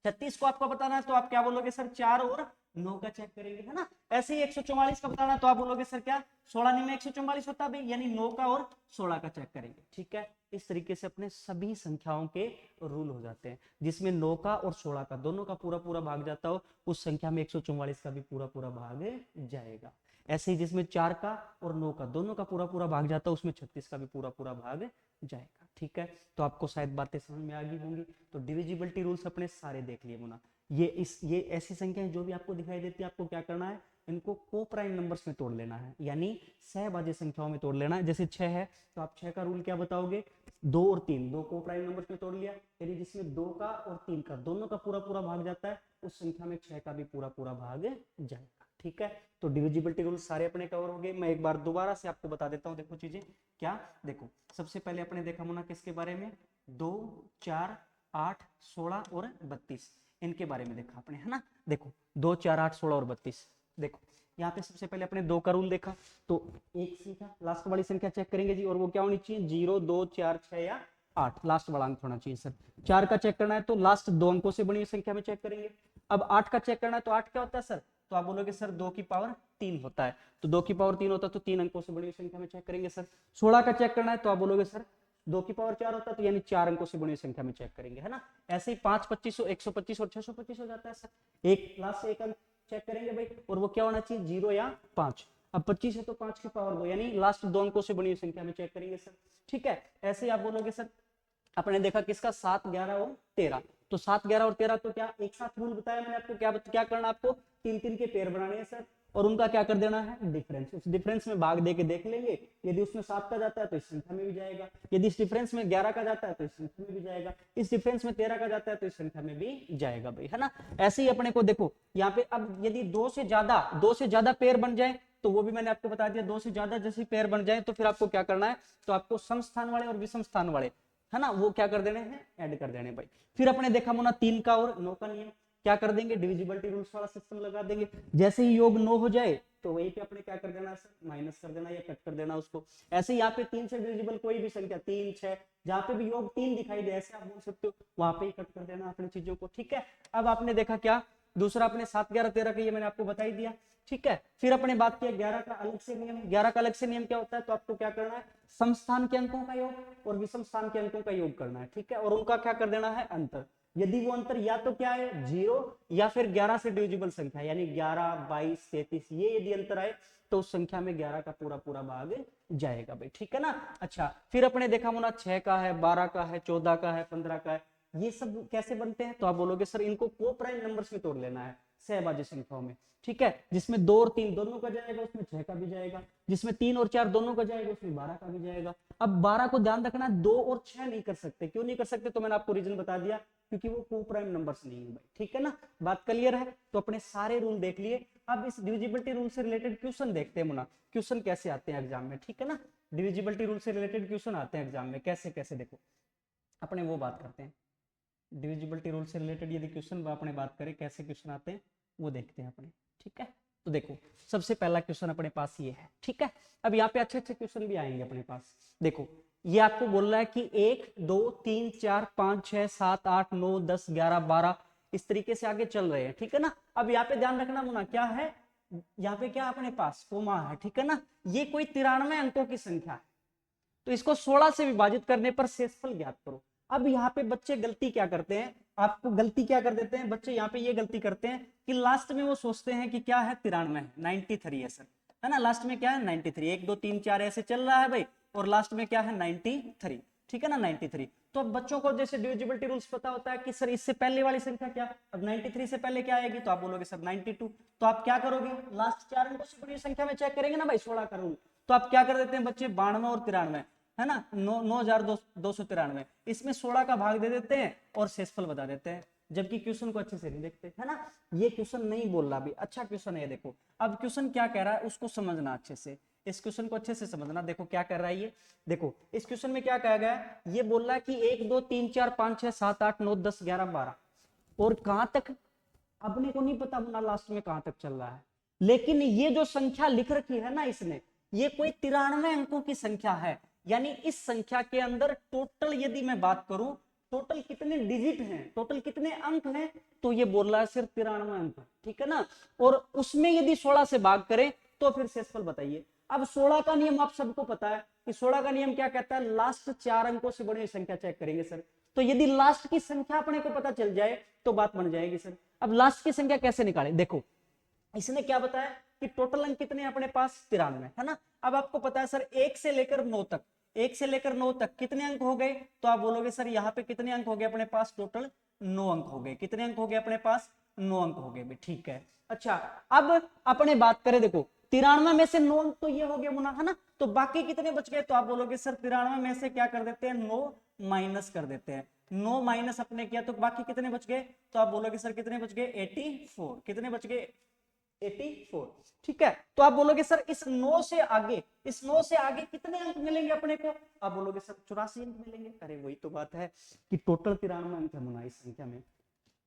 36 को आपको बताना है, तो आप क्या बोलोगे सर 4 और 9 का चेक करेंगे, है ना। ऐसे ही 144 का बताना, तो आप बोलोगे सर क्या 16 नहीं में 144 होता भी, यानी 9 का और 16 का चेक करेंगे, ठीक है। इस तरीके से अपने सभी संख्याओं के रूल हो जाते हैं, जिसमें 9 का और 16 का दोनों का पूरा पूरा भाग जाता हो, उस संख्या में 144 का भी पूरा पूरा भाग जाएगा। ऐसे ही जिसमें 4 का और 9 का दोनों का पूरा पूरा भाग जाता है, उसमें 36 का भी पूरा पूरा भाग जाएगा, ठीक है। तो आपको शायद बातें समझ में आ गई होंगी। तो डिविजिबिलिटी रूल्स अपने सारे देख लिए मुना। ये ऐसी संख्याएं जो भी आपको दिखाई देती है, आपको क्या करना है, इनको कोप्राइम नंबर्स में तोड़ लेना है, यानी सहभाज्य संख्याओं में तोड़ लेना है। जैसे 6 है, तो आप 6 का रूल क्या बताओगे, 2 और 3 दो कोप्राइम नंबर्स में तोड़ लिया, यानी जिसमें 2 का और 3 का दोनों का पूरा पूरा भाग जाता है, उस संख्या में 6 का भी पूरा पूरा भाग जाएगा, ठीक है, तो डिविजिबिलिटी रूल सारे अपने कवर हो गए। मैं एक बार दोबारा से आपको बता देता हूँ, देखो चीजें क्या। देखो सबसे पहले अपने देखा मुना किसके बारे में, 2, 4, 8, 16 और 32, इनके बारे में देखा अपने, है ना। देखो 2, 4, 8, 16 और 32। देखो यहाँ पे सबसे पहले अपने 2 का रूल देखा, तो एक सीखा, लास्ट वाली संख्या चेक करेंगे जी, और वो क्या होनी चाहिए, 0, 2, 4, 6 या 8, लास्ट वाला अंक होना चाहिए सर। 4 का चेक करना है तो लास्ट 2 अंकों से बनी हुई संख्या में चेक करेंगे। अब 8 का चेक करना है तो 8 क्या होता है सर, तो आप बोलोगे सर 2 की पावर 3 होता है, तो 2 की पावर 3 होता है तो 3 अंकों से बड़ी हुई संख्या में चेक करेंगे सर। 16 का चेक करना है तो आप बोलोगे सर 2 की पावर 4 होता है, तो यानी 4 अंकों से बड़ी हुई संख्या में चेक करेंगे, है ना। ऐसे ही 5, 25, 125 और 625 हो जाता है सर। एक लास्ट से एक अंक चेक करेंगे भाई, और वो क्या होना चाहिए, 0 या 5। अब 25 है तो 5 की पावर 2, यानी लास्ट 2 अंकों से बड़ी हुई संख्या में चेक करेंगे सर। ठीक है, ऐसे ही आप बोलोगे सर, आपने देखा किसका, 7, 11 और 13, तो 7, 11 और 13 तो क्या एक साथ रूल बताया मैंने आपको, क्या करना आपको, 3-3 के पेयर बनाने हैं सर, और उनका क्या कर देना है, डिफरेंस। उस डिफरेंस में भाग दे के देख लेंगे, यदि उसमें 7 का जाता है तो इस संख्या में भी जाएगा, यदि इस डिफरेंस में 11 का जाता है तो इस संख्या में भी जाएगा, इस डिफरेंस में 13 का जाता है तो इस संख्या में भी जाएगा भाई, है ना। ऐसे ही अपने को देखो यहाँ पे, अब यदि 2 से ज्यादा पेयर बन जाए तो वो भी मैंने आपको बता दिया, 2 से ज्यादा जैसे पेयर बन जाए तो फिर आपको क्या करना है, तो आपको समस्थान वाले और विषम स्थान वाले, है ना, वो क्या कर देने हैं, ऐड कर देने भाई। फिर अपने देखा मुना 3 का और 9 का नियम, क्या कर देंगे, डिविजिबिलिटी रूल्स वाला सिस्टम लगा देंगे। जैसे ही योग 9 हो जाए तो वहीं पे अपने क्या कर देना सर, माइनस कर देना या कट कर देना उसको। ऐसे यहाँ पे 3 से डिविजिबल कोई भी संख्या, 3, 6, जहाँ पे भी योग 3 दिखाई दे ऐसे आप बोल सकते हो, वहां पे ही कट कर देना अपनी चीजों को। ठीक है, अब आपने देखा क्या, दूसरा अपने 7, 11, 13 का ये मैंने आपको बता ही दिया। ठीक है, फिर अपने बात किया 11 का अलग से नियम। 11 का अलग से नियम क्या होता है, तो आपको क्या करना है, समस्थान के अंकों का योग और विषम स्थान के अंकों का योग करना है। ठीक है, और उनका क्या कर देना है, अंतर। यदि वो अंतर या तो क्या है, 0 या फिर 11 से डिविजिबल संख्या, यानी 11, 22, 33, ये यदि अंतर आए तो उस संख्या में 11 का पूरा पूरा भाग जाएगा भाई। ठीक है ना। अच्छा, फिर अपने देखा मुना 6 का है, 12 का है, 14 का है, 15 का है, ये सब कैसे बनते हैं, तो आप बोलोगे सर इनको को प्राइम नंबर्स में तोड़ लेना है, सहभाज्य संख्याओं में। ठीक है, जिसमें 2 और 3 दोनों का जाएगा उसमें 6 का भी जाएगा, जिसमें 3 और 4 दोनों का जाएगा उसमें 12 का भी जाएगा। अब 12 को ध्यान रखना, 2 और 6 नहीं कर सकते, क्यों नहीं कर सकते, तो मैंने आपको रीजन बता दिया, क्योंकि वो को प्राइम नंबर्स नहीं है भाई। ठीक है ना, बात क्लियर है। तो अपने सारे रूल देख लिए। अब इस डिविजिबिलिटी रूल से रिलेटेड क्वेश्चन देखते हैं मुना, क्वेश्चन कैसे आते हैं एग्जाम में। ठीक है ना, डिविजिबिलिटी रूल से रिलेटेड क्वेश्चन आते हैं एग्जाम में कैसे कैसे, देखो अपने वो बात करते हैं। डिविजिबिलिटी रूल से रिलेटेड यदि क्वेश्चन अपने बात करें कैसे क्वेश्चन आते हैं वो देखते हैं अपने। ठीक है, तो देखो सबसे पहला क्वेश्चन अपने पास ये है। ठीक है, अब यहाँ पे अच्छे अच्छे क्वेश्चन भी आएंगे अपने पास। देखो ये आपको बोल रहा है कि 1, 2, 3, 4, 5, 6, 7, 8, 9, 10, 11, 12 इस तरीके से आगे चल रहे हैं। ठीक है ना, अब यहाँ पे ध्यान रखना मुना, क्या है यहाँ पे, क्या अपने पास कोमा है। ठीक है ना, ये कोई 93 अंकों की संख्या है, तो इसको 16 से विभाजित करने पर शेषफल ज्ञात करो। अब यहाँ पे बच्चे गलती क्या करते हैं, आपको गलती क्या कर देते हैं बच्चे, यहाँ पे ये गलती करते हैं कि लास्ट में वो सोचते हैं कि क्या है, 93 है, 93 है सर, है ना, लास्ट में क्या है 93, 1, 2, 3, 4 ऐसे चल रहा है भाई, और लास्ट में क्या है 93। ठीक है ना, 93। तो अब बच्चों को जैसे डिविजिबिलिटी रूल्स पता होता है कि सर इससे पहले वाली संख्या क्या, अब 93 से पहले क्या आएगी, तो आप बोलोगे सर 92। तो आप क्या करोगे, लास्ट 4 अंकों से बड़ी संख्या में चेक करेंगे ना भाई, 16 का रूल। तो आप क्या कर देते हैं बच्चे, 92 और 93, है ना, 9,293, इसमें 16 का भाग दे देते हैं और शेषफल बता देते हैं, जबकि क्वेश्चन को अच्छे से नहीं देखते, है ना। ये क्वेश्चन नहीं बोल रहा भी, अच्छा क्वेश्चन है देखो। अब क्वेश्चन क्या कह रहा है उसको समझना अच्छे से, इस क्वेश्चन को अच्छे से समझना। देखो क्या कर रहा है ये, देखो इस क्वेश्चन में क्या कहा गया है, ये बोल रहा है कि 1, 2, 3, 4, 5, 6, 7, 8, 9, 10, 11, 12 और कहां तक अपने को नहीं पता ना लास्ट में कहां तक चल रहा है, लेकिन ये जो संख्या लिख रखी है ना इसने, ये कोई 93 अंकों की संख्या है, यानी इस संख्या के अंदर टोटल यदि मैं बात करूं, टोटल कितने डिजिट हैं, टोटल कितने अंक हैं, तो ये बोल रहा है सिर्फ 93 अंक। ठीक है ना, और उसमें यदि 16 से भाग करें तो फिर शेषफल बताइए। अब 16 का नियम आप सबको पता है कि 16 का नियम क्या कहता है, लास्ट 4 अंकों से बड़ी संख्या चेक करेंगे सर। तो यदि लास्ट की संख्या अपने को पता चल जाए तो बात बन जाएगी सर। अब लास्ट की संख्या कैसे निकालें, देखो इसने क्या बताया कि टोटल अंक कितने अपने पास 93, है ना। अब आपको पता है सर 1 से लेकर 9 तक, 1 से लेकर 9 तक कितने अंक हो गए, तो आप बोलोगे सर यहाँ पे कितने अंक हो गए अपने पास, टोटल 9 अंक हो गए। कितने अंक हो गए अपने पास, 9 अंक हो गए। ठीक है, अच्छा अब अपने बात करें, देखो 93 में से 9 अंक तो ये हो गया मुना, है ना, तो बाकी कितने बच गए, तो आप बोलोगे सर 93 में से क्या कर देते हैं, 9 माइनस कर देते हैं। 9 माइनस अपने किया तो बाकी कितने बच गए, तो आप बोलोगे सर कितने बच गए, 84। कितने बच गए, 84। ठीक है, तो आप बोलोगे सर इस 9 से आगे, इस 9 से आगे कितने अंक मिलेंगे अपने को? आप बोलोगे सर 84 अंक मिलेंगे। अरे वही तो बात है कि टोटल 93 अंक है इस संख्या में,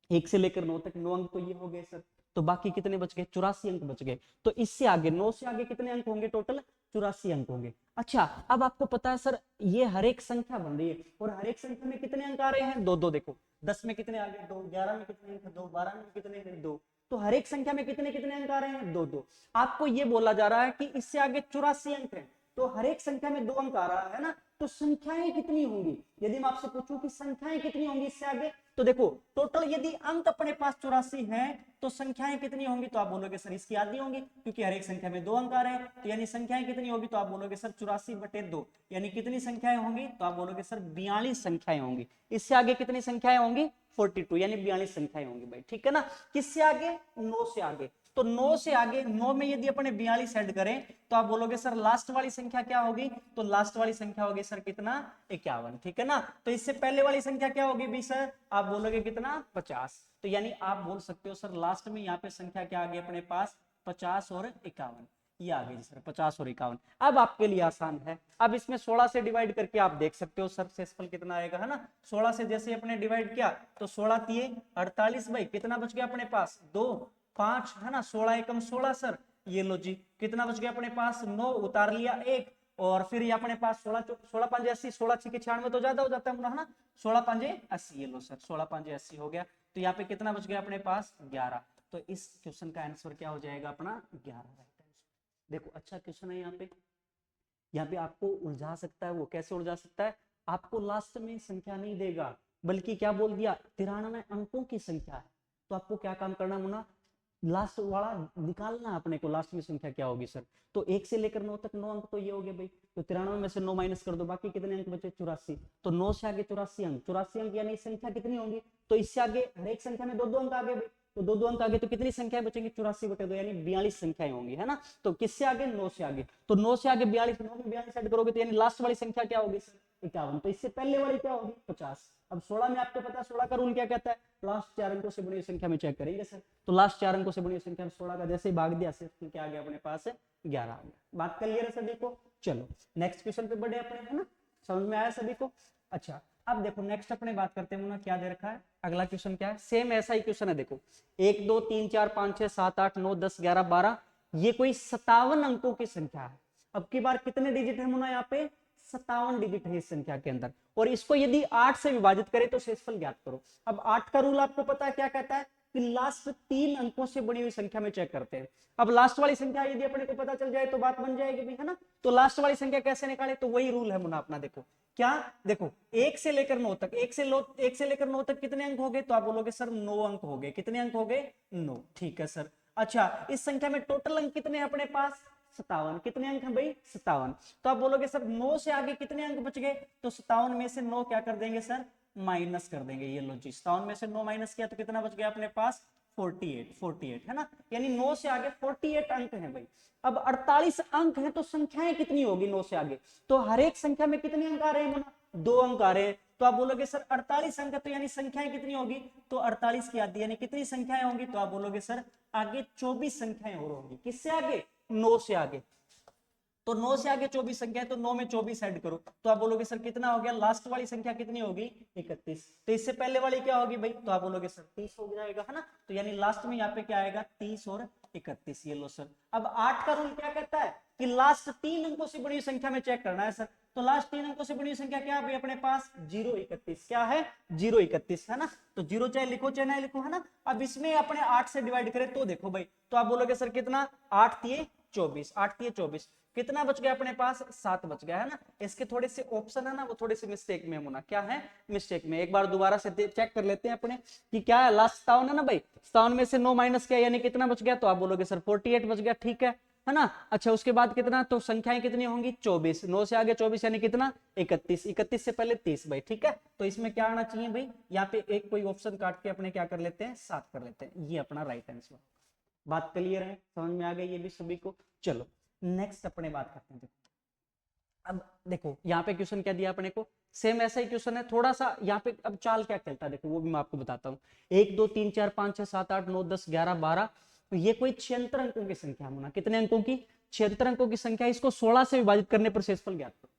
1 से लेकर 9 तक 9 अंक तो ये हो गए सर, तो बाकी कितने बच गए? 84 अंक बच गए। तो इससे आगे 9 से आगे कितने अंक होंगे? टोटल 84 अंक होंगे। अच्छा, अब आपको पता है सर ये हर एक संख्या बन रही है और हर एक संख्या में कितने अंक आ रहे हैं? दो दो। देखो 10 में कितने आ गए? 2, 11 में कितने अंक? 2, 12 में कितने हैं? 2। तो हर एक संख्या में कितने कितने अंक आ रहे हैं? 2 2। आपको ये बोला जा रहा है कि इससे आगे 84 अंक है, तो हर एक संख्या में 2 अंक आ रहा है ना, तो संख्याएं कितनी होंगी? यदि मैं आपसे पूछूं कि संख्याएं कितनी होंगी इससे आगे, तो देखो टोटल यदि अंक अपने पास 84 हैं तो संख्याएं कितनी होंगी? तो आप बोलोगे सर इसकी आधी होंगी, क्योंकि हर एक संख्या में 2 अंक आ रहे हैं, तो यानी संख्याएं कितनी होगी? तो आप बोलोगे सर 84/2, यानी कितनी संख्याएं होंगी? तो आप बोलोगे सर 42 संख्याएं होंगी। इससे आगे कितनी संख्याएं होंगी? 42, यानी 42 संख्याएं होंगी भाई। ठीक है ना, किससे आगे? 9 से आगे। तो 9 से आगे 9 में यदि अपने 42 ऐड करें तो आप बोलोगे सर लास्ट वाली संख्या क्या होगी? तो लास्ट वाली संख्या होगी सर कितना? 51। ठीक है ना, तो इससे पहले वाली संख्या क्या होगी भी सर? आप बोलोगे कितना? 50। तो यानी आप बोल सकते हो सर लास्ट में यहाँ पे संख्या क्या आ गई अपने पास? 50 और 51, ये आ गई सर 50 और 51। अब आपके लिए आसान है, अब इसमें 16 से डिवाइड करके आप देख सकते हो सर शेषफल कितना आएगा, है ना। 16 से जैसे अपने डिवाइड किया तो 16 तिये 48 भाई, कितना बच गया अपने पास? 2, 5, है ना, 16 एकम 16 सर, ये लो जी, कितना बच गया अपने पास? 9, उतार लिया 1, और फिर ये अपने पास 16 5 80, 16 6 96 तो ज्यादा हो जाता है ना, 16 5 80, ये लो सर 16 5 80 हो गया। तो यहाँ पे कितना बच गया अपने पास? 11। तो इस क्वेश्चन का आंसर क्या हो जाएगा अपना? 11। देखो अच्छा क्वेश्चन है यहाँ पे आपको उलझा सकता है। वो कैसे उलझा सकता है? आपको लास्ट में संख्या नहीं देगा, बल्कि क्या बोल दिया? 93 अंकों की संख्या है। तो आपको क्या काम करना मुना? लास्ट वाला निकालना अपने को, लास्ट में संख्या क्या होगी सर? तो 1 से लेकर 9 तक 9 अंक तो ये हो गए भाई, तो 93 में से 9 माइनस कर दो, बाकी कितने अंक बचे? 84। तो 9 से आगे 84 अंक, 84 अंक यानी संख्या कितनी होंगी? तो इससे आगे हर एक संख्या में 2 2 अंक आ गए भाई, तो 2 2 अंक आगे तो कितनी संख्याएं बचेंगी? 84/2, यानी 42 संख्याएं होंगी, है ना। तो किससे आगे? 9 से आगे। तो 9 से आगे 42, 9 में 42 ऐड करोगे तो यानी लास्ट वाली संख्या क्या होगी सर? 51। तो इससे पहले वाली क्या होगी? 50। अब 16 में आपको पता है 16 का रूल क्या कहता है? लास्ट 4 अंकों से बड़ी संख्या में चेक करेंगे सर। तो लास्ट 4 अंकों से बड़ी संख्या 16 का जैसे ही भाग दिया सिर्फ क्या आ गया अपने पास? 11 आ गया। बात क्लियर है सभी को? चलो नेक्स्ट क्वेश्चन पे बढ़े अपने, है ना। समझ में आया सभी को? अच्छा, अब देखो नेक्स्ट अपने बात करते हैं ना, क्या दे रखा है अगला क्वेश्चन? क्या है? सेम ऐसा ही क्वेश्चन है। देखो 1 2 3 4 5 6 7 8 9 10 11 12, ये कोई 57 अंकों की संख्या है। अब की बार कितने डिजिट है मुना यहाँ पे? 57 डिजिट है इस संख्या के अंदर, और इसको यदि 8 से विभाजित करें तो शेषफल ज्ञात करो। अब 8 का रूल आपको पता है क्या कहता है? कि लास्ट 3 अंकों से बड़ी हुई संख्या में चेक करते हैं। अब लास्ट वाली संख्या यदि अपने को पता चल जाए तो बात बन जाएगी भी, है ना। तो लास्ट वाली संख्या कैसे निकाले? तो वही रूल है मुना अपना। देखो क्या? देखो 1 से लेकर 9 तक, 1 से लेकर 9 तक कितने अंक हो गए? तो आप बोलोगे सर 9 अंक हो गए। कितने अंक हो गए? 9। ठीक है सर। अच्छा, इस संख्या में टोटल अंक कितने हैं अपने पास? 57। कितने अंक हैं भाई? 57। तो आप बोलोगे सर 9 से आगे कितने अंक बच गए? तो 57 में से 9 क्या कर देंगे सर? माइनस कर देंगे। ये लो जी, 57 में से 9 माइनस किया तो कितना बच गया अपने पास? 48 है ना, यानी 9 से आगे 48 अंक हैं भाई। अब 48 अंक हैं तो संख्याएं कितनी होगी 9 से आगे? तो हर एक संख्या में कितने अंक आ रहे हैं? 2 अंक आ रहे हैं। तो आप बोलोगे सर 48 अंक, तो यानी संख्याएं कितनी होगी? तो 48 की आधी यानी कितनी संख्याएं होंगी? तो आप बोलोगे सर आगे 24 संख्याएं और होंगी। किससे आगे? 9 से आगे। तो 9 से आगे 24 संख्या है, तो 9 में 24 ऐड करो तो आप बोलोगे सर कितना हो गया? लास्ट वाली संख्या कितनी होगी? 31। तो इससे पहले वाली क्या होगी भाई? तो आप बोलोगे सर 30 हो जाएगा, है ना। तो यानी लास्ट में यहाँ पे क्या आएगा? 30 और 31। ये लो सर। अब 8 का रूल क्या कहता है? कि लास्ट 3 अंकों से बड़ी संख्या में चेक करना है सर। तो लास्ट 3 अंकों से बड़ी संख्या क्या है अपने पास? 031। क्या है? 031, है ना। तो 0 चाहे लिखो चाहे ना लिखो, है ना। अब इसमें अपने 8 से डिवाइड करें तो देखो भाई, तो आप बोलोगे सर कितना? 8 तिये 24, 8 तिये 24, कितना बच गया अपने पास? 7 बच गया, है ना। इसके थोड़े से ऑप्शन है ना, वो थोड़े से मिस्टेक में होना। क्या है? मिस्टेक में। एक बार दोबारा से चेक कर लेते हैं अपने कि क्या है। लास्ट 57 है ना भाई, 57 में से 9 माइनस किया यानी कितना बच गया? तो आप बोलोगे सर 48 बच गया। ठीक है ना। अच्छा, उसके बाद कितना? तो संख्याएं कितनी होंगी? 24। 9 से आगे 24 यानी कितना? 31। 31 से पहले 30 भाई। ठीक है, तो इसमें क्या आना चाहिए भाई? यहाँ पे एक कोई ऑप्शन काट के अपने क्या कर लेते हैं? 7 कर लेते हैं। ये अपना राइट आंसर। बात क्लियर है? समझ में आ गई ये भी सभी को? चलो नेक्स्ट अपने बात करते हैं। अब देखो यहाँ पे क्वेश्चन क्या दिया अपने को? सेम ऐसा ही क्वेश्चन है, थोड़ा सा यहाँ पे अब चाल क्या खेलता है देखो वो भी मैं आपको बताता हूँ। 1 2 3 4 5 6 7 8 9 10 11 12, तो ये कोई 76 अंकों की संख्या होना, कितने अंकों की, 76 अंकों की संख्या, इसको 16 से विभाजित करने पर शेषफल ज्ञात करो।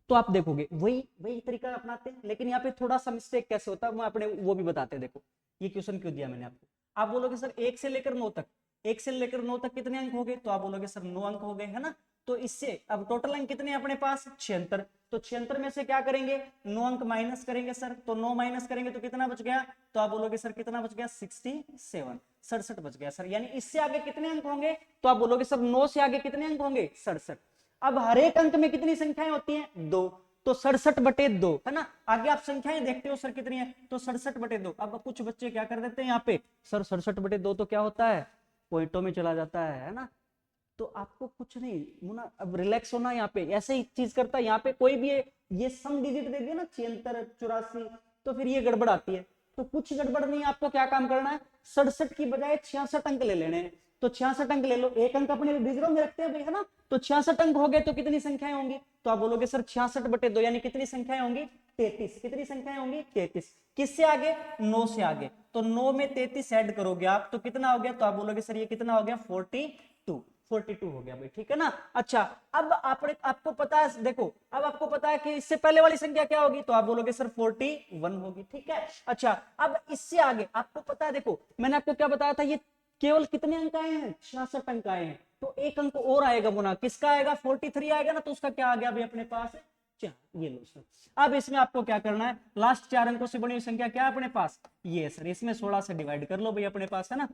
तो आप देखोगे वही वही तरीका अपनाते हैं, लेकिन यहाँ पे थोड़ा सा मिस्टेक कैसे होता है मैं अपने वो भी बताते हैं। देखो ये क्वेश्चन क्यों दिया मैंने आपको, आप बोलोगे सर 1 से लेकर 9 तक, 1 से लेकर 9 तक कितने अंक हो गए, तो आप बोलोगे सर 9 अंक हो गए, है ना। तो इससे अब टोटल अंक कितने अपने पास, 76। तो 76 में से क्या करेंगे, 9 अंक माइनस करेंगे सर, तो 9 माइनस करेंगे तो कितना बच गया, तो आप बोलोगे सर कितना बच गया, 67, 67 बच गया सर। यानी इससे आगे कितने अंक होंगे, तो आप बोलोगे सर 9 से आगे कितने अंक होंगे, 67। अब हर एक अंक में कितनी संख्याएं होती हैं, 2, तो 67/2, है ना। आगे आप संख्याएं देखते हो सर कितनी है, तो 67/2। अब कुछ बच्चे क्या कर देते हैं यहाँ पे, सर 67/2 तो क्या होता है, पॉइंटों में चला जाता है ना। तो आपको कुछ नहीं मुना, अब रिलैक्स होना, यहाँ पे ऐसे ही चीज करता है। यहाँ पे कोई भी ये सम डिजिट दे दिया ना 76, 84, तो फिर ये गड़बड़ आती है। तो कुछ गड़बड़ नहीं, आपको क्या काम करना है, 67 की बजाय 66 अंक ले लेने हैं। तो 66 अंक ले लो, एक अंक अपने डिजिटों में रखते हैं भाई, है ना। तो 66 अंक हो गए तो कितनी संख्याएं होंगी, तो आप बोलोगे सर 66/2, यानी कितनी संख्याएं होंगी, 33। कितनी संख्याएं होंगी, 33। किससे आगे, 9 से आगे। तो 9 में 33 ऐड करोगे आप तो कितना हो गया, तो आप बोलोगे सर ये कितना हो गया, 42 हो गया भाई, ठीक है ना। अच्छा अब आपको पता है, देखो अब आपको पता है कि इससे पहले वाली संख्या क्या होगी, तो आप बोलोगे सर 41 होगी, ठीक है। अच्छा अब इससे आगे आपको पता है, देखो मैंने आपको क्या बताया था, ये केवल कितने अंक आए हैं, 66 अंक आए हैं। तो एक अंक और आएगा मुना, किसका आएगा, 43 आएगा ना, तो उसका क्या आ गया भाई अपने पास, ये लो सर। अब इसमें आपको क्या करना है, लास्ट 4 अंकों से बनी हुई संख्या क्या है अपने पास, ये सर। इसमें 16 से डिवाइड कर लो भाई अपने पास, है ना।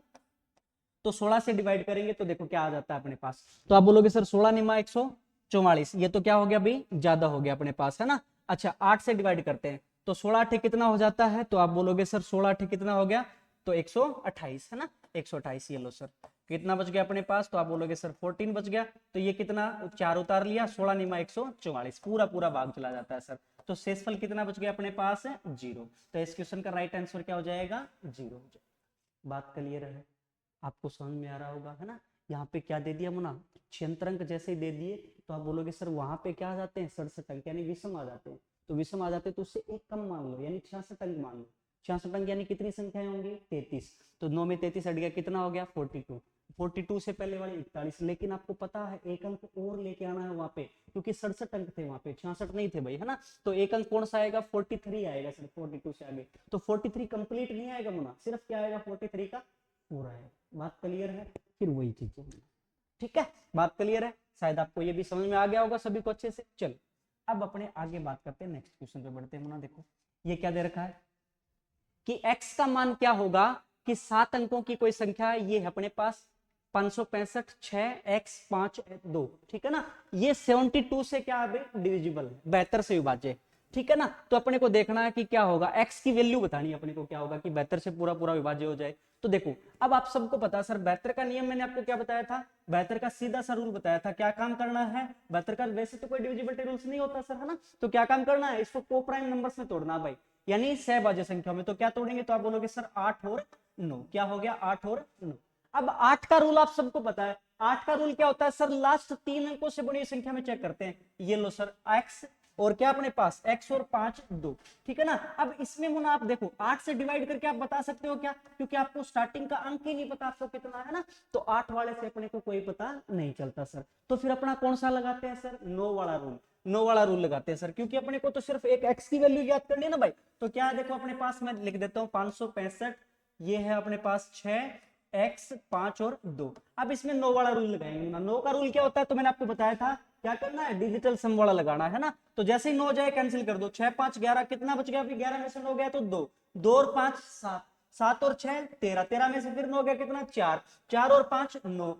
तो 16 से डिवाइड करेंगे तो देखो क्या आ जाता है अपने पास, तो आप बोलोगे सर 16 निमा 144, ये तो क्या हो गया भाई, ज्यादा हो गया अपने पास, है ना। अच्छा 8 से डिवाइड करते हैं तो 16 8 कितना हो जाता है, तो आप बोलोगे सर 16 8 कितना हो गया, तो 128, है ना, 128। ये लो सर, कितना बच गया अपने पास, तो आप बोलोगे सर 14 बच गया। तो ये कितना, 4 उतार लिया, 16 निमा 144, पूरा पूरा भाग चला जाता है सर। तो शेषफल कितना बच गया अपने पास, 0। तो इस क्वेश्चन का राइट आंसर क्या हो जाएगा, 0। बात क्लियर है, आपको समझ में आ रहा होगा, है ना। यहाँ पे क्या दे दिया मुना, 76 अंक जैसे ही दे दिए, तो आप बोलोगे सर वहां पे क्या आ जाते हैं, 67 अंक, यानी विषम आ जाते हैं। तो विषम आ जाते हैं तो उससे एक कम मान लो, यानी 66 अंक मान लो। 66 अंक यानी कितनी संख्याएं होंगी, 33। तो 9 में 33 हट गया, कितना हो गया, 42। 42 से पहले वाले 41, लेकिन आपको पता है एक अंक और लेके आना है वहां पे, क्योंकि 67 अंक थे वहां पे, 66 नहीं थे भाई, है ना। तो एक अंक कौन सा आएगा, 43 आएगा सर, 42 से आगे। तो 43 कंप्लीट नहीं आएगा मुना, सिर्फ क्या आएगा, 43 का पूरा है। बात क्लियर है, फिर वही चीजें, ठीक है। बात क्लियर है, शायद आपको ये भी समझ में आ गया होगा सभी को अच्छे से। चलो अब अपने आगे बात करते हैं, नेक्स्ट क्वेश्चन पे बढ़ते हैं मुना। देखो ये क्या दे रखा है कि x का मान क्या होगा, कि 7 अंकों की कोई संख्या है, ये है अपने पास 565, 6x 5 2, ठीक है ना। ये 72 से क्या है, डिविजिबल, 72 से विभाज्य, ठीक है ना। तो अपने को देखना है कि क्या होगा, x की वैल्यू बतानी है अपने को, क्या होगा कि 72 से पूरा पूरा विभाज्य हो जाए। तो देखो अब आप सबको पता है सर, 72 का नियम मैंने आपको क्या बताया था, 72 का सीधा सा रूल बताया था। क्या काम करना है, 72 का वैसे तो कोई डिविजिबिलिटी रूल्स नहीं होता सर, है ना। तो क्या काम करना है, इसको को प्राइम नंबर्स में तोड़ना भाई, यानी सहभाज्य संख्या में। तो क्या तोड़ेंगे, तो आप बोलोगे सर 8 और 9, क्या हो गया, 8 और 9। अब 8 का रूल आप सबको पता है, 8 का रूल क्या होता है सर, लास्ट 3 अंकों से बड़ी संख्या में चेक करते हैं। ये लो सर x और क्या अपने पास, x और 5 2, ठीक है ना। अब इसमें मुना आप देखो 8 से डिवाइड करके आप बता सकते हो क्या, क्योंकि आपको स्टार्टिंग का अंक ही नहीं पता आपको कितना है ना। तो 8 वाले से अपने को कोई पता नहीं चलता सर। तो फिर अपना कौन सा लगाते हैं सर, 9 वाला रूल, 9 वाला रूल लगाते हैं सर, क्योंकि अपने को तो सिर्फ एक x की वैल्यू याद करनी है ना भाई। तो क्या देखो अपने पास मैं लिख देता हूँ 565, ये है अपने पास 6x 5 और 2। अब इसमें 9 वाला रूल लगाएंगे ना। 9 का रूल क्या होता है, तो मैंने आपको बताया था क्या करना है, डिजिटल सम वाला लगाना है ना। तो जैसे ही 9 जाए कैंसिल कर दो, 6 5 11, कितना बच गया, फिर 11 में से 9 गया तो 2, 2 और 5 7, 7 और 6 13, 13 में से फिर 9 गया कितना, 4, 4 और 5 9,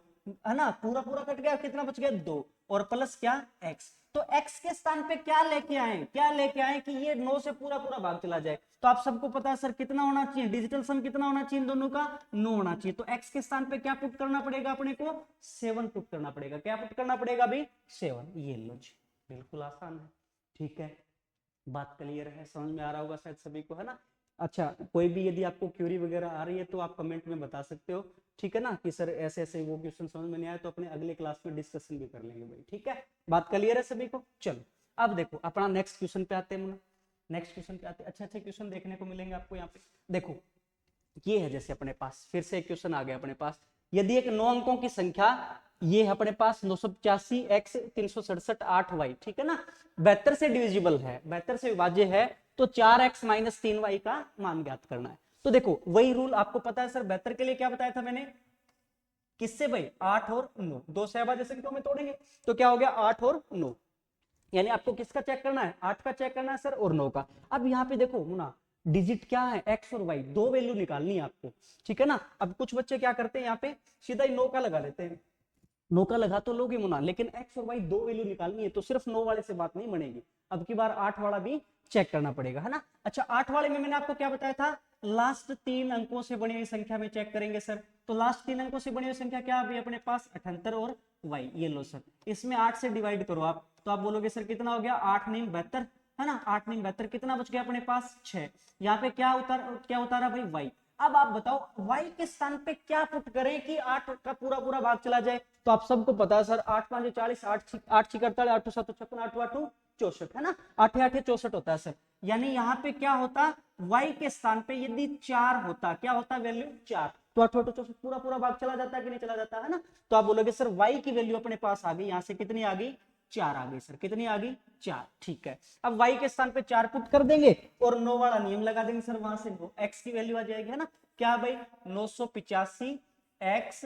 है ना, पूरा पूरा कट गया, कितना बच गया 2, और प्लस क्या x। तो x के स्थान पे क्या लेके आए, क्या लेके आए कि ये 9 से पूरा पूरा भाग चला जाए। तो आप सबको पता है सर कितना होना चाहिए, डिजिटल सम कितना होना चाहिए इन दोनों का, 9 होना चाहिए। तो x के स्थान पे क्या पुट करना पड़ेगा अपने को, 7 पुट करना पड़ेगा। क्या पुट करना पड़ेगा भाई, 7। ये लो जी, बिल्कुल आसान है, ठीक है। बात क्लियर है, समझ में आ रहा होगा शायद सभी को, है ना। अच्छा कोई भी यदि आपको क्यूरी वगैरह आ रही है तो आप कमेंट में बता सकते हो, ठीक है ना, कि सर ऐसे ऐसे वो क्वेश्चन समझ में नहीं आया, तो अपने अगले क्लास में डिस्कशन भी कर लेंगे भाई, ठीक है। बात क्लियर है सभी को। चलो अब देखो अपना नेक्स्ट क्वेश्चन पे आते हैं, नेक्स्ट क्वेश्चन पे आते हैं। अच्छे अच्छे क्वेश्चन देखने को मिलेंगे आपको यहाँ पे। देखो ये है जैसे अपने पास फिर से एक क्वेश्चन आ गया अपने पास यदि एक 9 अंकों की संख्या, ये है अपने पास 985 x 367 8y, ठीक है ना, 72 से डिविजिबल है, 72 से विभाज्य है, तो 4x माइनस 3y का मान ज्ञात करना है। तो देखो वही रूल आपको पता है सर, 72 के लिए क्या बताया था मैंने, किससे भाई, 8 और 9, दो सहभाज्य संख्याओं में तोड़ेंगे, तो क्या हो गया 8 और 9, यानी आपको किसका चेक करना है, 8 का चेक करना है सर और 9 का। अब यहाँ पे देखो ना, डिजिट क्या है, x और y, दो वैल्यू निकालनी है आपको, ठीक है ना। अब कुछ बच्चे क्या करते हैं, यहाँ पे सीधा ही 9 का लगा लेते हैं, 9 का लगा तो लोगे मुना, लेकिन x और y दो वैल्यू निकालनी है, तो सिर्फ 9 वाले से बात नहीं बनेगी, अब की बार 8 वाला भी चेक करना पड़ेगा, है ना। अच्छा 8 वाले में मैंने आपको क्या बताया था, लास्ट 3 अंकों से बनी हुई संख्या में चेक करेंगे सर। तो लास्ट 3 अंकों से बनी हुई संख्या क्या अभी अपने पास 78 और y, ये लो सर, इसमें 8 से डिवाइड करो आप, तो आप बोलोगे सर कितना हो गया, 8 9 72, है ना, 8 9 72, कितना बच गया अपने पास 6, यहाँ पे क्या उतारा भाई y। अब आप बताओ y के स्थान पे क्या पुट करें कि 8 का पूरा पूरा भाग चला जाए, तो आप सबको पता है सर 8 5 40, 8 6 48, 8 7 56, 8 8 64, है ना, 8 8 64 होता है सर। यानी यहाँ पे क्या होता, y के स्थान पे यदि 4 होता, क्या होता वैल्यू 4, तो 8 8 64 पूरा पूरा भाग चला जाता है कि नहीं चला जाता, है ना। तो आप बोलोगे सर y की वैल्यू अपने पास आ गई, यहाँ से कितनी आ गई, 4 आ गई सर, कितनी आ गई 4, ठीक है। अब y के स्थान पे 4 पुट कर देंगे और 9 वाला नियम लगा देंगे सर, वहां से x की वैल्यू आ जाएगी, है ना, क्या भाई 985 x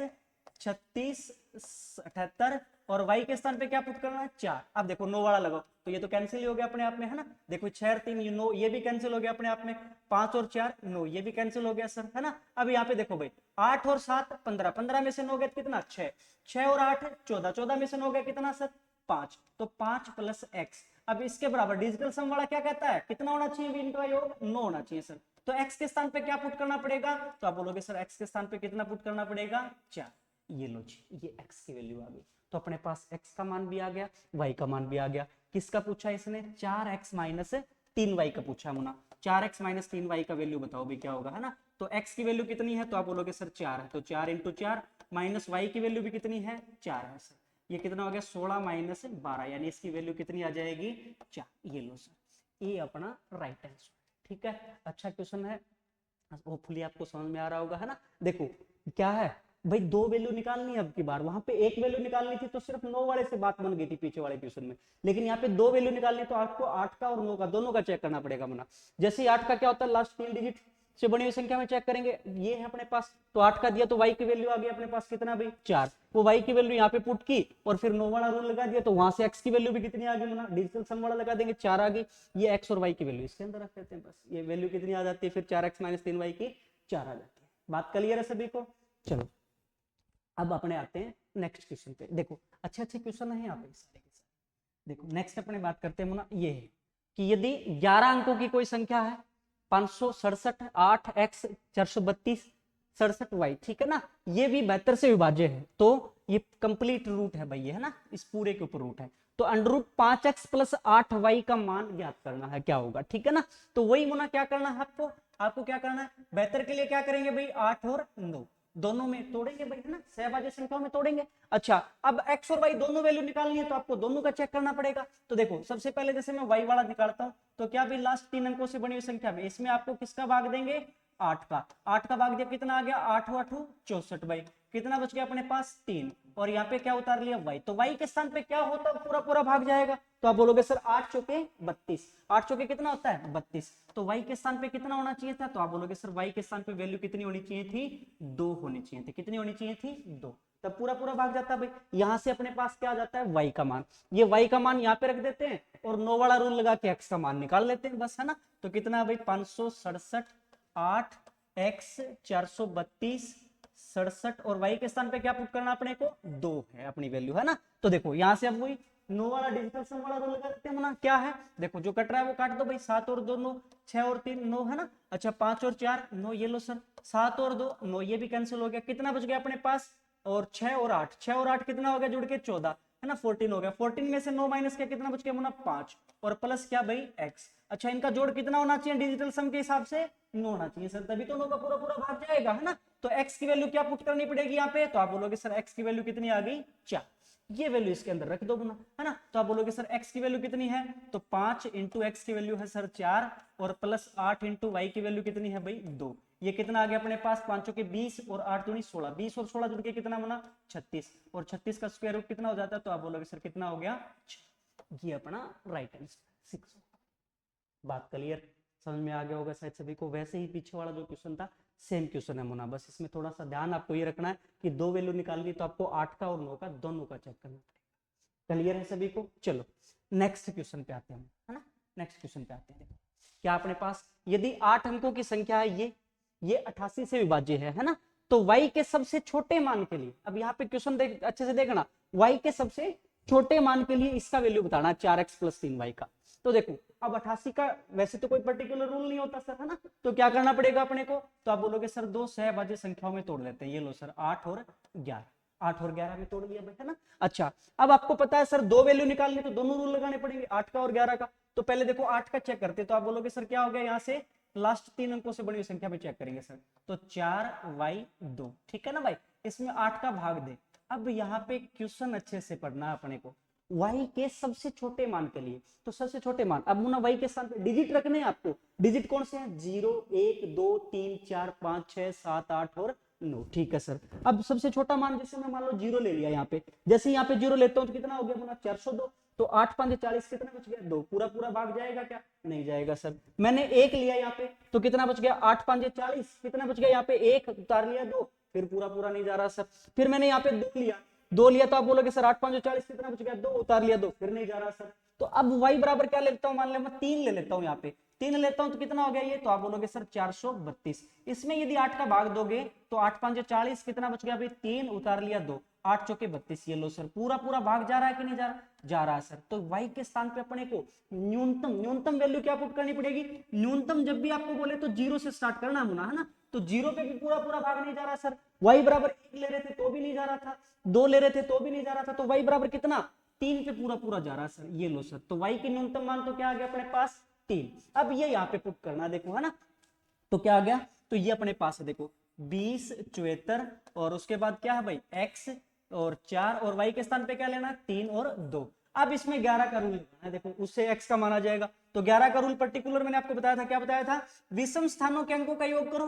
36 78, और y के स्थान पे क्या पुट करना है 4। अब देखो 9 वाला लगाओ, तो ये तो कैंसिल हो गया अपने आप में, है ना, देखो 6 3 9, ये भी कैंसिल हो गया अपने आप में, 5 और 4 9, ये भी कैंसिल हो गया सर, है ना। अब यहाँ पे देखो भाई 8 और 7 15, 15 में से 9 गया कितना 6, 6 और 8 14, 14 में से 9 गया कितना सर 5, तो 5 प्लस x। अब इसके बराबर डिजिटल सम वाला क्या कहता है, कितना होना चाहिए इनका योग, 9 होना चाहिए सर। तो x के स्थान पे क्या पुट करना पड़ेगा, तो आप बोलोगे सर x के स्थान पे कितना पुट करना पड़ेगा 4, ये लो जी, ये x की वैल्यू आ गई। तो अपने पास x का मान भी आ गया, y का मान भी आ गया। किसका पूछा इसने, 4x माइनस 3y का पूछा मुना, 4x माइनस 3y का वैल्यू बताओ भी क्या होगा, है ना। तो x की वैल्यू कितनी है, तो आप बोलोगे सर 4 है, तो 4 इंटू 4, माइनस y की वैल्यू भी कितनी है 4 है सर, ये कितना हो गया 16 माइनस 12, यानी इसकी वैल्यू कितनी आ जाएगी 4, ये लो सर, ये अपना राइट आंसर, ठीक है। अच्छा क्वेश्चन है, होपफुली आपको समझ में आ रहा होगा, है ना। देखो क्या है भाई, दो वैल्यू निकालनी है, अब की बार वहां पे एक वैल्यू निकालनी थी तो सिर्फ 9 वाले से बात बन गई थी पीछे वाले क्वेश्चन में, लेकिन यहाँ पे दो वैल्यू निकालनी है, तो आपको 8 का और 9 का दोनों का चेक करना पड़ेगा मना। जैसे 8 का क्या होता है, लास्ट 3 डिजिट से बनी हुई संख्या में चेक करेंगे, ये है अपने पास, तो 8 का दिया तो y की वैल्यू आ गई अपने पास कितना भाई 4, वो y की वैल्यू यहाँ पे पुट की और फिर 9 वाला रूल लगा दिया, तो वहां से x की वैल्यू भी कितनी आ गई मना, डिजिटल सम वाला लगा देंगे 4 आ गई, ये x और y की वैल्यू इसके अंदर रख देते हैं, बस ये वैल्यू कितनी आ जाती है फिर 4x माइनस 3y की 4 आ जाती है। बात क्लियर है सभी को, चलो अब अपने आते हैं नेक्स्ट क्वेश्चन पे। देखो अच्छे अच्छे क्वेश्चन है यहाँ पे सारे के सारे। देखो नेक्स्ट अपने बात करते हैं मुना, ये है कि यदि 11 अंकों की कोई संख्या है, 567 8x 432 67y, ठीक है ना, ये भी 72 से विभाज्य है, तो ये कंप्लीट रूट है भाई, ये है ना, इस पूरे के ऊपर रूट है, तो under root 5x plus 8y का मान ज्ञात करना है, क्या होगा, ठीक है ना। तो वही मुना क्या करना है आपको, आपको क्या करना है, 72 के लिए क्या करेंगे भाई 8 और 9 दोनों में तोड़ेंगे भाई, है ना, सहभाज्य संख्याओं में तोड़ेंगे। अच्छा अब x और y दोनों वैल्यू निकालनी है, तो आपको दोनों का चेक करना पड़ेगा। तो देखो सबसे पहले जैसे मैं y वाला निकालता हूं, तो क्या भाई लास्ट 3 अंकों से बनी हुई संख्या में इसमें आपको किसका भाग देंगे 8 का, 8 का भाग दिया कितना आ गया 8 8 64 भाई, कितना बच गया अपने पास 3, और यहाँ पे क्या उतार लिया y, तो y के स्थान पे क्या होता है पूरा पूरा भाग जाएगा, तो आप बोलोगे सर 8 चौके 32, 8 चौके कितना होता है 32, तो y के स्थान पे कितना होना चाहिए था, तो आप बोलोगे सर y के स्थान पे वैल्यू कितनी होनी चाहिए थी 2 होनी चाहिए थी, कितनी होनी चाहिए थी 2, तब पूरा पूरा भाग जाता है भाई। यहां से अपने पास क्या आ जाता है y का मान, ये y का मान यहाँ पे रख देते हैं और 9 वाला रूल लगा के x का मान निकाल लेते हैं बस, है ना। तो कितना भाई 567 8 x 432 67, और y के स्थान पे क्या पुट करना अपने को 2 है अपनी वैल्यू, है ना। तो देखो यहां से अब वही 9 वाला डिजिटल सम वाला रूल लगा देते हैं ना, क्या है देखो जो कट रहा है वो काट दो भाई, 7 और 2 9, 6 और 3 9, है ना। अच्छा 5 और 4 9, ये लो सर, 7 और 2 9, ये भी कैंसिल हो गया, कितना बच गया अपने पास, और 6 और 8, 6 और 8 कितना हो गया जुड़ के 14, है ना, 14 हो गया, 14 में से 9 माइनस किया कितना बच गया मुना 5, और प्लस क्या भाई x। अच्छा इनका जोड़ कितना होना चाहिए डिजिटल सम के हिसाब से 9 होना चाहिए सर, तभी तो 9 का पूरा पूरा भाग जाएगा, है ना। तो x की वैल्यू क्या पुट करनी पड़ेगी यहाँ पे, तो आप बोलोगे सर x की वैल्यू कितनी आ गई 4, ये वैल्यू इसके अंदर रख दो गुना, है ना। तो आप बोलोगे सर x की वैल्यू कितनी है, तो 5 इंटू एक्स की वैल्यू है सर 4 और प्लस 8 इंटू वाई की वैल्यू कितनी है भाई 2। ये कितना आ गया अपने पास, 5 के 20 और 8 दूनी 16, 20 और 16 जुड़ के कितना बना 36, और 36 का स्क्वायर रूट कितना हो जाता है, तो आप बोलोगे सर कितना हो गया, ये अपना राइट आंसर 6। बात क्लियर, समझ में आ गया होगा शायद सभी को। वैसे ही पीछे वाला जो क्वेश्चन था सेम क्वेश्चन है मुना, बस इसमें थोड़ा सा ध्यान आपको ये रखना है कि दो वैल्यू निकालनी, तो आपको 8 का और 9 का दोनों का चेक करना पड़ेगा। क्लियर है सभी को। चलो नेक्स्ट क्वेश्चन पे आते हैं, है ना। नेक्स्ट क्वेश्चन पे आते हैं। क्या अपने पास यदि 8 अंकों की संख्या है, ये 88 से विभाज्य है ना, तो y के सबसे छोटे मान के लिए, अब यहाँ पे क्वेश्चन देख अच्छे से देखना, y के सबसे छोटे मान के लिए इसका वैल्यू बताना 4x प्लस 3y का। तो देखो अब 88 का वैसे तो कोई पर्टिकुलर रूल नहीं होता सर, है ना, तो क्या करना पड़ेगा अपने को, तो आप बोलोगे सर दो सहभाज्य संख्याओं में तोड़ लेते हैं, ये लो सर 8 और 11, 8 और 11 में तोड़ लिया है ना। अच्छा अब आपको पता है सर दो वैल्यू निकालनी, तो दोनों रूल लगाने पड़ेंगे 8 का और 11 का। तो पहले देखो 8 का चेक करते, तो आप बोलोगे सर क्या हो गया, यहाँ से लास्ट 3 अंकों से बड़ी हुई संख्या में चेक करेंगे सर, तो 4y2, ठीक है ना भाई, इसमें 8 का भाग दे। अब यहाँ पे क्वेश्चन अच्छे से पढ़ना है अपने को, y के सबसे छोटे मान के लिए, तो सबसे छोटे मान, अब मुना y के स्थान पे डिजिट रखने हैं आपको, डिजिट कौन से हैं 0 1 2 3 4 5 6 7 8 और 9, ठीक है सर। अब सबसे छोटा मान जैसे मैं मान लो 0 ले लिया यहाँ पे, जैसे यहाँ पे 0 लेता हूँ तो कितना हो गया मुना 402, तो 8 5 40, कितना बच गया 2, पूरा पूरा भाग जाएगा क्या, नहीं जाएगा सर। मैंने 1 लिया यहाँ पे, तो कितना बच गया 8 5 40, कितना बच गया यहाँ पे 1, उतार लिया 2, फिर पूरा पूरा नहीं जा रहा सर। फिर मैंने यहाँ पे 2 लिया, तो आप बोलोगे सर 8 5 40, कितना बच गया 2, उतार लिया 2, फिर नहीं जा रहा सर। तो अब y बराबर क्या लेता हूँ, मान ले मैं 3 ले लेता हूँ, यहाँ पे 3 लेता हूँ तो कितना हो गया ये, तो आप बोलोगे सर 432। इसमें यदि 8 का भाग दोगे तो 8 5 40, कितना बच गया भाई 3, उतार लिया 2, 8 चौके 32, ये लो सर पूरा पूरा भाग जा रहा है कि नहीं जा रहा, जा रहा है सर। तो y के स्थान पे अपने को न्यूनतम वैल्यू क्या पुट करनी पड़ेगी, न्यूनतम जब भी आपको बोले तो 0 से स्टार्ट करना मुना, है ना, तो 0 पे भी पूरा पूरा भाग नहीं जा रहा सर। y बराबर 1 ले रहे थे तो भी नहीं जा रहा था, 2 ले रहे थे तो भी नहीं जा रहा था, तो y बराबर कितना 3 पे पूरा पूरा जा रहा है सर, ये लो सर। तो y की न्यूनतम मान तो क्या आ गया अपने पास 3। अब ये यहाँ पे पुट करना देखो, है ना, तो क्या आ गया, तो ये अपने पास है देखो 20 74, और उसके बाद क्या है भाई x और 4, और y के स्थान पे क्या लेना 3 और 2। अब इसमें 11 का रूल है, देखो उससे x का माना जाएगा, तो 11 का रूल पर्टिकुलर मैंने आपको बताया था, क्या बताया था, विषम स्थानों के अंकों का योग करो,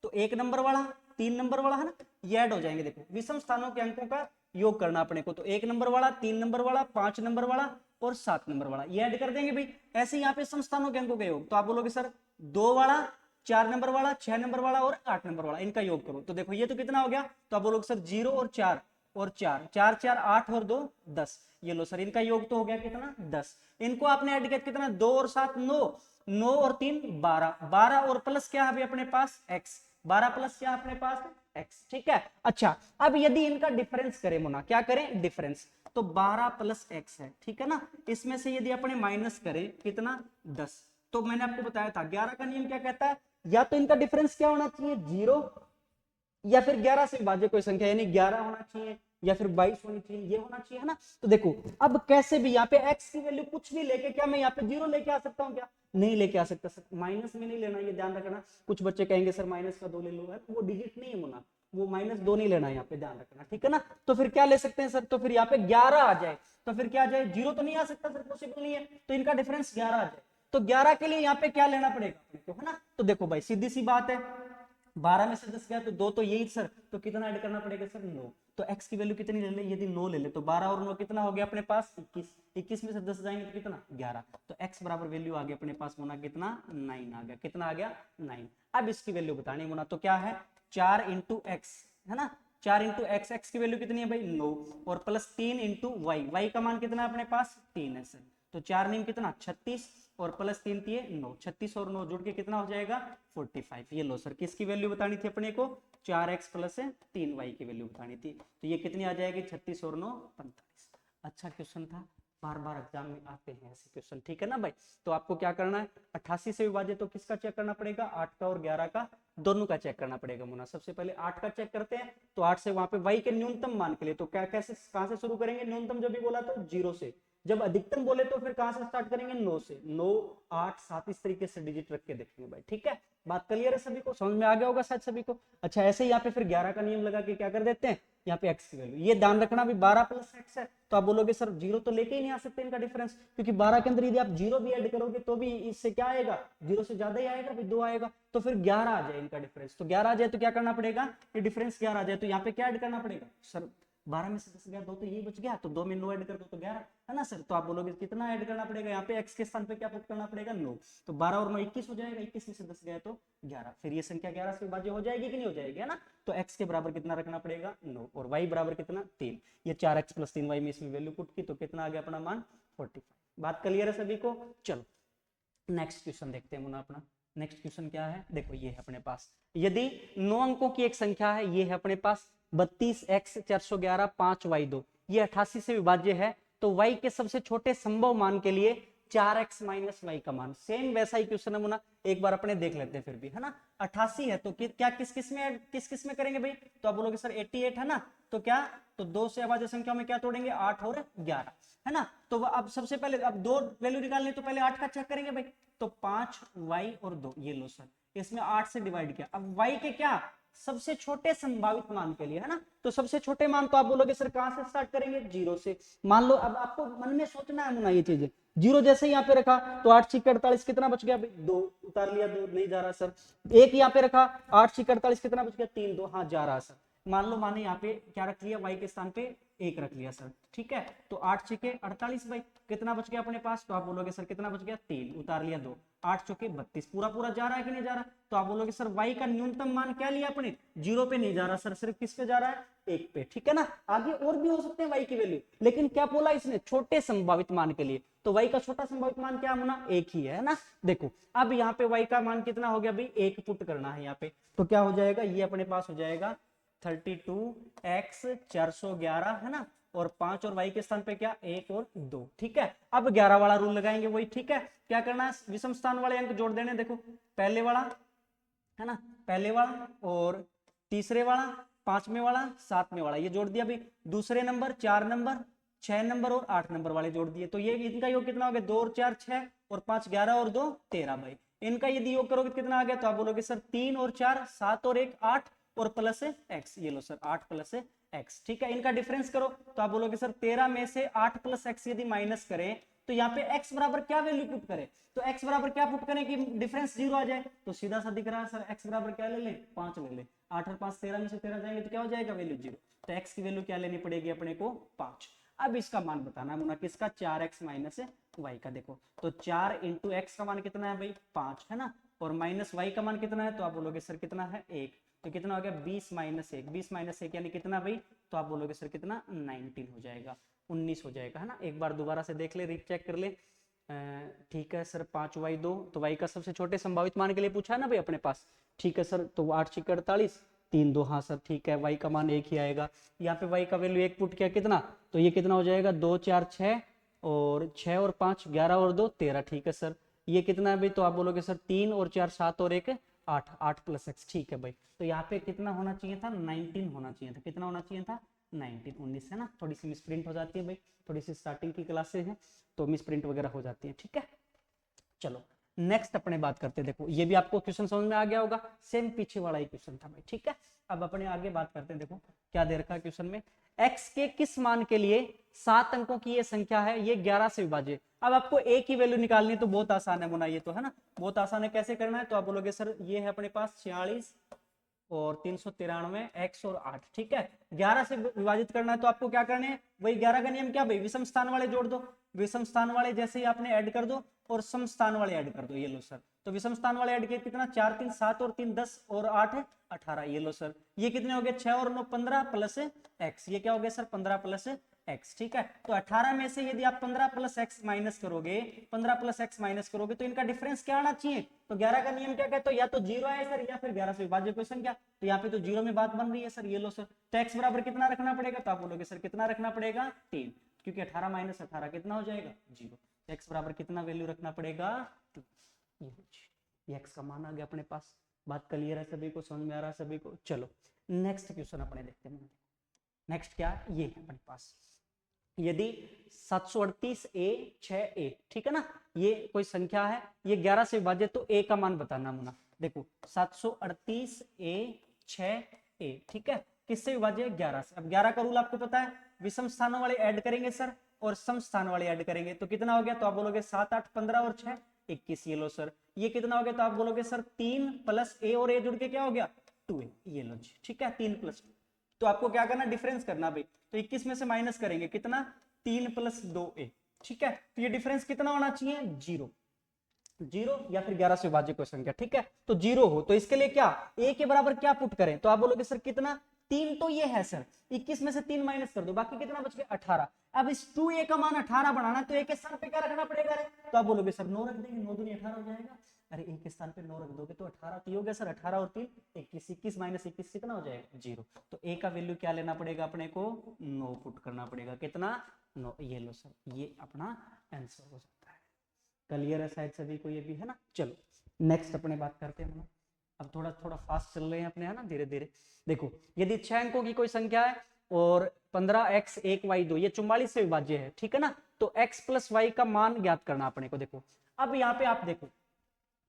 तो 1 नंबर वाला 3 नंबर वाला, है ना, ये ऐड हो जाएंगे। देखो विषम स्थानों के अंकों का योग करना अपने को, तो 1 नंबर वाला 3 नंबर वाला 5 नंबर वाला और 7 नंबर वाला, ये ऐड कर देंगे भाई। ऐसे यहाँ पे समस्थानों के अंकों का योग, तो आप बोलोगे सर 2 वाला 4 नंबर वाला 6 नंबर वाला और 8 नंबर वाला, इनका योग करो, तो देखो ये तो कितना हो गया, तो आप बोलोगे सर 0 और 4 और 4 4 4 8 और 2 10, ये लो सर इनका योग तो हो गया कितना 10। इनको आपने ऐड किया कितना 2 और 7 9, 9 और 3 12, 12 और प्लस क्या है अभी अपने पास x, 12 प्लस क्या अपने पास x, ठीक है। अच्छा अब यदि इनका डिफरेंस करें मुना, क्या करें डिफरेंस, तो 12 प्लस x है, ठीक है ना, इसमें से यदि अपने माइनस करें कितना 10, तो मैंने आपको बताया था 11 का नियम क्या कहता है, या तो इनका डिफरेंस क्या होना चाहिए 0, या फिर 11 से विभाज्य कोई संख्या, यानी 11 होना चाहिए या फिर 22 होनी चाहिए, ये होना चाहिए, है ना। तो देखो अब कैसे भी यहाँ पे x की वैल्यू कुछ भी लेके, क्या मैं यहाँ पे 0 लेके आ सकता हूँ, क्या नहीं लेके आ सकता सर, माइनस में नहीं लेना, ये ध्यान रखना। कुछ बच्चे कहेंगे सर माइनस का 2 ले लो, वो डिजिट नहीं है मुना, वो -2 नहीं लेना, यहाँ पे ध्यान रखना, ठीक है ना। तो फिर क्या ले सकते हैं सर, तो फिर यहाँ पे 11 आ जाए, तो फिर क्या आ जाए 0 तो नहीं आ सकता सर, पॉसिबल नहीं है, तो इनका डिफरेंस 11 आ जाए। तो 11 के लिए यहाँ पे क्या लेना पड़ेगा, है ना, तो देखो भाई सीधी सी बात है, 12 में से 10 गया तो 2 तो यही सर, तो कितना ऐड करना पड़ेगा सर 9, तो x की वैल्यू कितनी ले ले, यदि 9 ले ले तो 12 और 9 कितना हो गया अपने पास 21, 21 में से 10 जाएंगे तो कितना 11, तो x बराबर वैल्यू आ गया अपने पास होना कितना 9 आ गया, कितना आ गया 9। अब इसकी वैल्यू बतानी होना, तो क्या है 4 इंटू एक्स, है ना, 4 इंटू एक्स, एक्स की वैल्यू कितनी है भाई 9, और प्लस 3 इंटू वाई, वाई का मान कितना है अपने पास 3 है सर, तो 4 9 कितना 36 और प्लस 3 थी 9, 36 और 9 जुड़ के कितना हो जाएगा 45। ये लो सर किसकी वैल्यू बतानी थी अपने को 4x प्लस 3y की वैल्यू बतानी थी, तो ये कितनी आ जाएगी 36 और 9 45। अच्छा क्वेश्चन था, बार बार एग्जाम में आते हैं ऐसे क्वेश्चन, ठीक है ना भाई। तो आपको क्या करना है 88 से विभाजित तो किसका चेक करना पड़ेगा 8 का और 11 का दोनों का चेक करना पड़ेगा मुना। सबसे पहले 8 का चेक करते हैं, तो 8 से वहां पे y के न्यूनतम मान के लिए तो क्या कैसे कहां से शुरू करेंगे, न्यूनतम जब भी बोला तो 0 से, जब अधिकतम बोले तो फिर कहां से स्टार्ट करेंगे, 9 से, 9 8 7 इस तरीके से डिजिट रख के देखेंगे भाई, ठीक है। बात क्लियर है सभी को, समझ में आ गया होगा शायद सभी को। अच्छा ऐसे ही यहाँ पे फिर 11 का नियम लगा के क्या कर देते हैं, यहाँ पे x की वैल्यू, ये ध्यान रखना भी 12 प्लस x है, तो आप बोलोगे सर जीरो तो लेके ही नहीं आ सकते इनका डिफरेंस, क्योंकि 12 के अंदर यदि आप जीरो भी ऐड करोगे तो भी इससे क्या आएगा, जीरो से ज्यादा ही आएगा, 2 आएगा, तो फिर 11 आ जाए इनका डिफरेंस। तो 11 आ जाए तो क्या करना पड़ेगा, ये डिफरेंस 11 आ जाए तो यहाँ पे क्या ऐड करना पड़ेगा सर, 12 में से 10 गया, 2 तो यही बच गया, तो 2 में 9 ऐड कर दो तो 11 है ना सर। तो आप बोलोगे कितना ऐड करना पड़ेगा, यहाँ पे x के स्थान पे क्या पुट करना पड़ेगा, 9, तो 12 और 9 21 हो जाएगा, 21 में से 10 गया तो 11, फिर ये संख्या 11 से विभाज्य हो जाएगी कि नहीं हो जाएगी, है ना। तो x के बराबर कितना रखना पड़ेगा, 9, और y बराबर कितना 3, ये 4x प्लस 3y में इसमें वैल्यू पुट की तो कितना आ गया अपना मान 45। बात क्लियर है सभी को। चलो नेक्स्ट क्वेश्चन देखते हैं मुन्ना अपना। नेक्स्ट क्वेश्चन क्या है, देखो ये है अपने पास, यदि 9 अंकों की एक संख्या है, ये है अपने पास 32x 411 5y2, ये 88 से विभाज्य है, तो y के सबसे छोटे संभव मान के लिए 4x माइनस वाई का मान, सेम वैसा ही क्वेश्चन है मुन्ना, एक बार अपने देख लेते हैं फिर भी, है ना। 88 है तो क्या किस किस में करेंगे भाई, तो आप बोलोगे सर 88 है ना, तो क्या, तो 2 से अभाज्य संख्याओं में क्या तोड़ेंगे, 8 और 11, है ना। तो अब सबसे पहले अब 2 वैल्यू निकालने तो पहले 8 का चेक करेंगे भाई, तो 5y और 2, ये लो सर, इसमें 8 से डिवाइड किया, अब y के क्या सबसे छोटे संभावित मान के लिए, है ना, तो सबसे छोटे मान तो आप बोलोगे सर कहां से स्टार्ट करेंगे, 0 से। मान लो अब आपको मन में सोचना है मुन्ना ये चीजें, 0 जैसे यहाँ पे रखा तो 8 छीक 48 कितना बच गया, 2 उतार लिया, 2 नहीं जा रहा सर, एक यहाँ पे रखा 8 छीक 48 कितना बच गया, 3 2 हाँ जा रहा सर। मान लो माने यहाँ पे क्या रख लिया, y के स्थान पे 1 रख लिया सर, ठीक है, तो 8 छीके 48 भाई, कितना बच गया अपने पास, तो आप बोलोगे सर कितना बच गया, 3 उतार लिया 2, 8 चौके 32, पूरा पूरा जा रहा है कि नहीं जा रहा, तो आप बोलोगे सर y का न्यूनतम मान क्या लिया अपने, 0 पे नहीं जा रहा सर, सिर्फ किस पे जा रहा है, 1 पे, ठीक है ना। आगे और भी हो सकते हैं y की वैल्यू, लेकिन क्या बोला इसने, छोटे संभावित मान के लिए, तो y का छोटा संभावित मान क्या होना, 1 ही है ना। देखो अब यहाँ पे y का मान कितना हो गया भाई, 1 पुट करना है यहाँ पे, तो क्या हो जाएगा, ये अपने पास हो जाएगा 32x 411, है ना, और 5 और y के स्थान पे क्या 1 और 2, ठीक है। अब 11 वाला रूल लगाएंगे वही, ठीक है, क्या करना है, विषम स्थान वाले अंक जोड़ देने, देखो पहले वाला है ना, पहले वाला और तीसरे वाला, 5वें वाला 7वें वाला, ये जोड़ दिया भाई, दूसरे नंबर 4 नंबर 6 नंबर और 8 नंबर वाले जोड़ दिए, तो ये इनका योग कितना हो गया, 2 और 4 6 और 5 11 और 2 13 भाई, इनका यदि योग करोगे तो कितना आ गया, तो आप बोलोगे सर 3 और 4 7 और 1 8 और प्लस x, ये लो सर 8 प्लस x, ठीक है। इनका डिफरेंस करो तो आप बोलोगे सर 13 में से 8 प्लस x यदि माइनस करें तो यहाँ पे x बराबर क्या वैल्यू पुट करें, तो x बराबर क्या पुट करें कि डिफरेंस 0 आ जाए, तो सीधा सा दिख रहा है सर x बराबर क्या ले ले 5 ले ले, 8 और 5 13 में से 13 जाएंगे तो क्या हो जाएगा वैल्यू 0, तो x की वैल्यू क्या लेनी पड़ेगी अपने को 5। अब इसका मान बताना मुना किसका, 4x माइनस y का, देखो तो 4 इंटू एक्स का मान कितना है भाई 5, है ना, और माइनस y का मान कितना है, तो आप बोलोगे सर कितना है 1, तो कितना हो गया 20 माइनस 1, 20 माइनस 1 यानी कितना भाई, तो आप बोलोगे सर कितना 19 हो जाएगा, 19 हो जाएगा, है ना। एक बार दोबारा से देख ले, रीचेक कर ले, ठीक है सर 5y2, तो y का सबसे छोटे संभावित मान के लिए पूछा है ना भाई अपने पास, ठीक है सर, तो 8 छीक 48 3 2 हाँ सर ठीक है, y का मान 1 ही आएगा, यहाँ पे y का वैल्यू 1 पुट किया कितना, तो ये कितना हो जाएगा 2 4 6 और 6 और 5 11 और 2 13, ठीक है सर, ये कितना है भाई, तो आप बोलोगे सर 3 और 4 7 और 1 8, 8 प्लस x, ठीक है भाई, तो यहाँ पे कितना होना चाहिए था 19 होना चाहिए था, कितना होना चाहिए था 19, 19 है ना, थोड़ी सी मिसप्रिंट हो जाती है भाई, थोड़ी सी स्टार्टिंग की क्लासेस हैं तो मिसप्रिंट वगैरह हो जाती है, ठीक है। चलो नेक्स्ट अपने बात करते हैं, देखो ये भी आपको क्वेश्चन समझ में आ गया होगा, सेम पीछे वाला ही क्वेश्चन था भाई, ठीक है। अब अपने आगे बात करते हैं, देखो क्या दे रखा है क्वेश्चन में, x के किस मान के लिए 7 अंकों की ये संख्या है, ये 11 से विभाज्य, अब आपको a की वैल्यू निकालनी है तो बहुत आसान है मुना, ये तो है ना, बहुत आसान है, कैसे करना है, तो आप बोलोगे सर ये है अपने पास 46 और 393 x और 8, ठीक है, 11 से विभाजित करना है तो आपको क्या करना है, वही 11 का नियम क्या भाई, विषम स्थान वाले जोड़ दो, विषम स्थान वाले जैसे ही आपने ऐड कर दो और सम स्थान वाले ऐड कर दो, ये लो सर, तो विषम स्थान वाले ऐड किए कितना 4 3 7 और 3 10 और 8 18, ये लो सर, ये कितने हो गए 6 और 9 15 प्लस x, ये क्या हो गया सर 15 प्लस x, ठीक है, तो 18 में से यदि आप 15 प्लस x माइनस करोगे, 15 प्लस x माइनस करोगे तो इनका डिफरेंस क्या आना चाहिए, तो 11 का नियम क्या कहता है, या तो 0 है सर या फिर 11 से विभाज्य कोई संख्या, तो यहाँ पे तो 0 में बात बन रही है सर, ये लो सर, तो x बराबर कितना रखना पड़ेगा, तो आप बोलोगे सर कितना रखना पड़ेगा 3, क्योंकि 18 माइनस 18 कितना हो जाएगा 0, x बराबर कितना वैल्यू रखना पड़ेगा 2, ये x का मान आ गया अपने पास। बात क्लियर है सभी को, समझ में आ रहा है सभी को। चलो नेक्स्ट क्वेश्चन अपने देखते हैं, नेक्स्ट क्या ये है अपने पास, यदि 738 ए 6 ए, ठीक है ना, ये कोई संख्या है, ये 11 से विभाज्य, तो ए का मान बताना मुना। देखो 738 ए 6 ए, ठीक है, किससे विभाज्य? 11 से। अब 11 का रूल आपको पता है, विषम स्थानों वाले ऐड करेंगे सर और सम स्थान वाले ऐड करेंगे, तो कितना हो गया? तो आप बोलोगे 7 8 15 और 6 21। ये लो सर, ये कितना हो गया? तो आप बोलोगे सर 3 प्लस ए और ए जुड़ के क्या हो गया? 2a। ये लो जी, ठीक है, 3 प्लस 2। तो आपको क्या करना? डिफरेंस करना भाई। तो 21 में से माइनस करेंगे कितना? 3 प्लस 2a, ठीक है। तो ये डिफरेंस कितना होना चाहिए? 0। 0 या फिर 11 से विभाज्य कोई संख्या, ठीक है, तो 0 हो। तो इसके लिए क्या a के बराबर क्या पुट करें? तो आप बोलोगे सर कितना? 3 तो ये है सर, 21 में से 3 माइनस कर दो, बाकी कितना बच गया? 18। अब इस 2a का मान 18 बनाना, तो a के स्थान पे क्या रखना पड़ेगा? रे तो आप बोलोगे सर 9 रख देंगे, 9 दूनी 18 हो जाएगा। अरे a के स्थान पे 9 रख दोगे तो 18 तो हो गया सर, 18 और 3 21, 21 माइनस 21 कितना हो जाएगा? 0। तो a का वैल्यू क्या लेना पड़ेगा अपने को? 9 पुट करना पड़ेगा। कितना? 9। ये लो सर, ये अपना आंसर हो जाता है। क्लियर है शायद सभी को ये भी, है ना। चलो नेक्स्ट अपने बात करते हैं। अब थोड़ा थोड़ा फास्ट चल रहे हैं अपने, है ना, धीरे धीरे। देखो यदि 6 अंकों की कोई संख्या है और 15x 1y 2, ये 44 से विभाज्य है, ठीक है ना, तो x प्लस वाई का मान ज्ञात करना अपने को। देखो अब यहाँ पे आप देखो,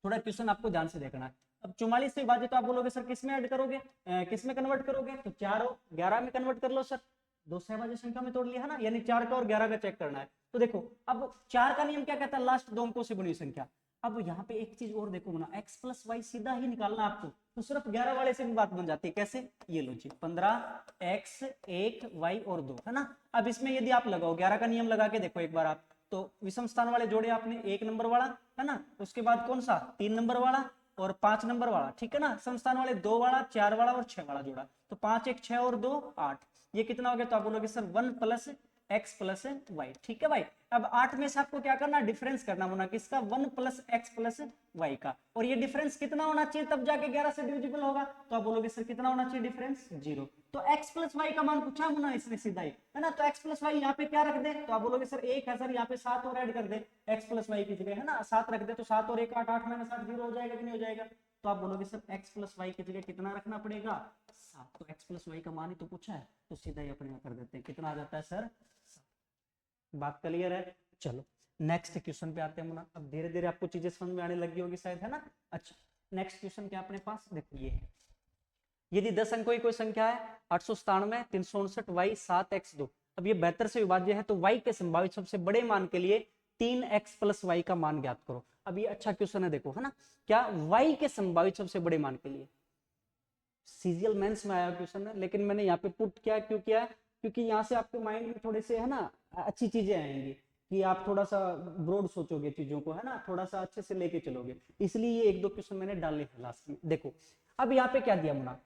थोड़ा क्वेश्चन आपको ध्यान से देखना है। अब 44 से विभाज्य, तो आप बोलोगे सर किस में ऐड करोगे, किस में कन्वर्ट करोगे? तो 4 और 11 में कन्वर्ट कर लो सर, दो सहभाज्य संख्या में तोड़ लिया, है ना, यानी 4 का और 11 का चेक करना है। तो देखो अब 4 का नियम क्या कहता है? लास्ट दो अंकों से बनी संख्या। अब यहाँ पे एक चीज और देखो ना, x प्लस वाई सीधा ही निकालना आपको, तो सिर्फ 11 वाले से भी बात बन जाती है। कैसे? ये लो जी, 15x 1 y और 2, है ना। अब इसमें यदि आप लगाओ 11 का नियम लगा के देखो एक बार आप, तो विषम स्थान वाले जोड़े आपने 1 नंबर वाला, है ना, उसके बाद कौन सा? 3 नंबर वाला और 5 नंबर वाला, ठीक है ना। समस्थान वाले 2 वाला, 4 वाला और 6 वाला जोड़ा, तो 5 1 6 और 2 8। ये कितना हो गया? तो आप बोलोगे sir 1 plus X plus Y, ठीक है भाई। अब 8 में से आपको क्या करना? डिफरेंस करना होना, किसका? 1 प्लस एक्स प्लस वाई का। और ये डिफरेंस कितना होना चाहिए तब जाके 11 से डिविजिबल होगा? तो आप बोलोगे सर कितना होना चाहिए डिफरेंस? 0। तो x प्लस वाई का मान पूछा होना इसने सीधा ही, है ना। तो x प्लस वाई यहाँ पे क्या रख दे? तो आप बोलोगे सर 1 है सर, यहाँ पे 7 और ऐड कर दे x प्लस वाई की जगह, है ना, 7 रख दे, तो 7 और 1 8, 8 माइनस 8 0 हो जाएगा कि नहीं हो जाएगा? तो आप बोलोगे सर x प्लस वाई की जगह कितना रखना पड़ेगा? 7। तो x प्लस वाई का मान ही तो पूछा है, तो सीधा ही अपने कर देते हैं। कितना आ जाता है सर? 7। बात क्लियर है? चलो नेक्स्ट क्वेश्चन पे आते हैं मुना। अब धीरे धीरे आपको चीजें समझ में आने लगी होगी शायद, है ना। अच्छा नेक्स्ट क्वेश्चन क्या अपने पास? देखो ये है, यदि 10 अंकों की कोई संख्या है 897 359 y 7x2, अब ये 72 से विभाज्य है, तो y के संभावित सबसे बड़े मान के लिए 3x प्लस वाई का मान ज्ञात करो। अब ये अच्छा क्वेश्चन है, देखो, है ना, क्या y के संभावित सबसे बड़े मान के लिए सीजीएल मेंस में आया क्वेश्चन है, लेकिन मैंने यहाँ पे पुट किया, क्यों किया? क्योंकि यहाँ से आपके माइंड में थोड़े से, है ना, अच्छी चीजें आएंगी कि आप थोड़ा सा ब्रॉड सोचोगे चीजों को, है ना, थोड़ा सा अच्छे से लेके चलोगे, इसलिए ये एक दो क्वेश्चन मैंने डाले हैं लास्ट में। देखो अब यहाँ पे क्या दिया मुना,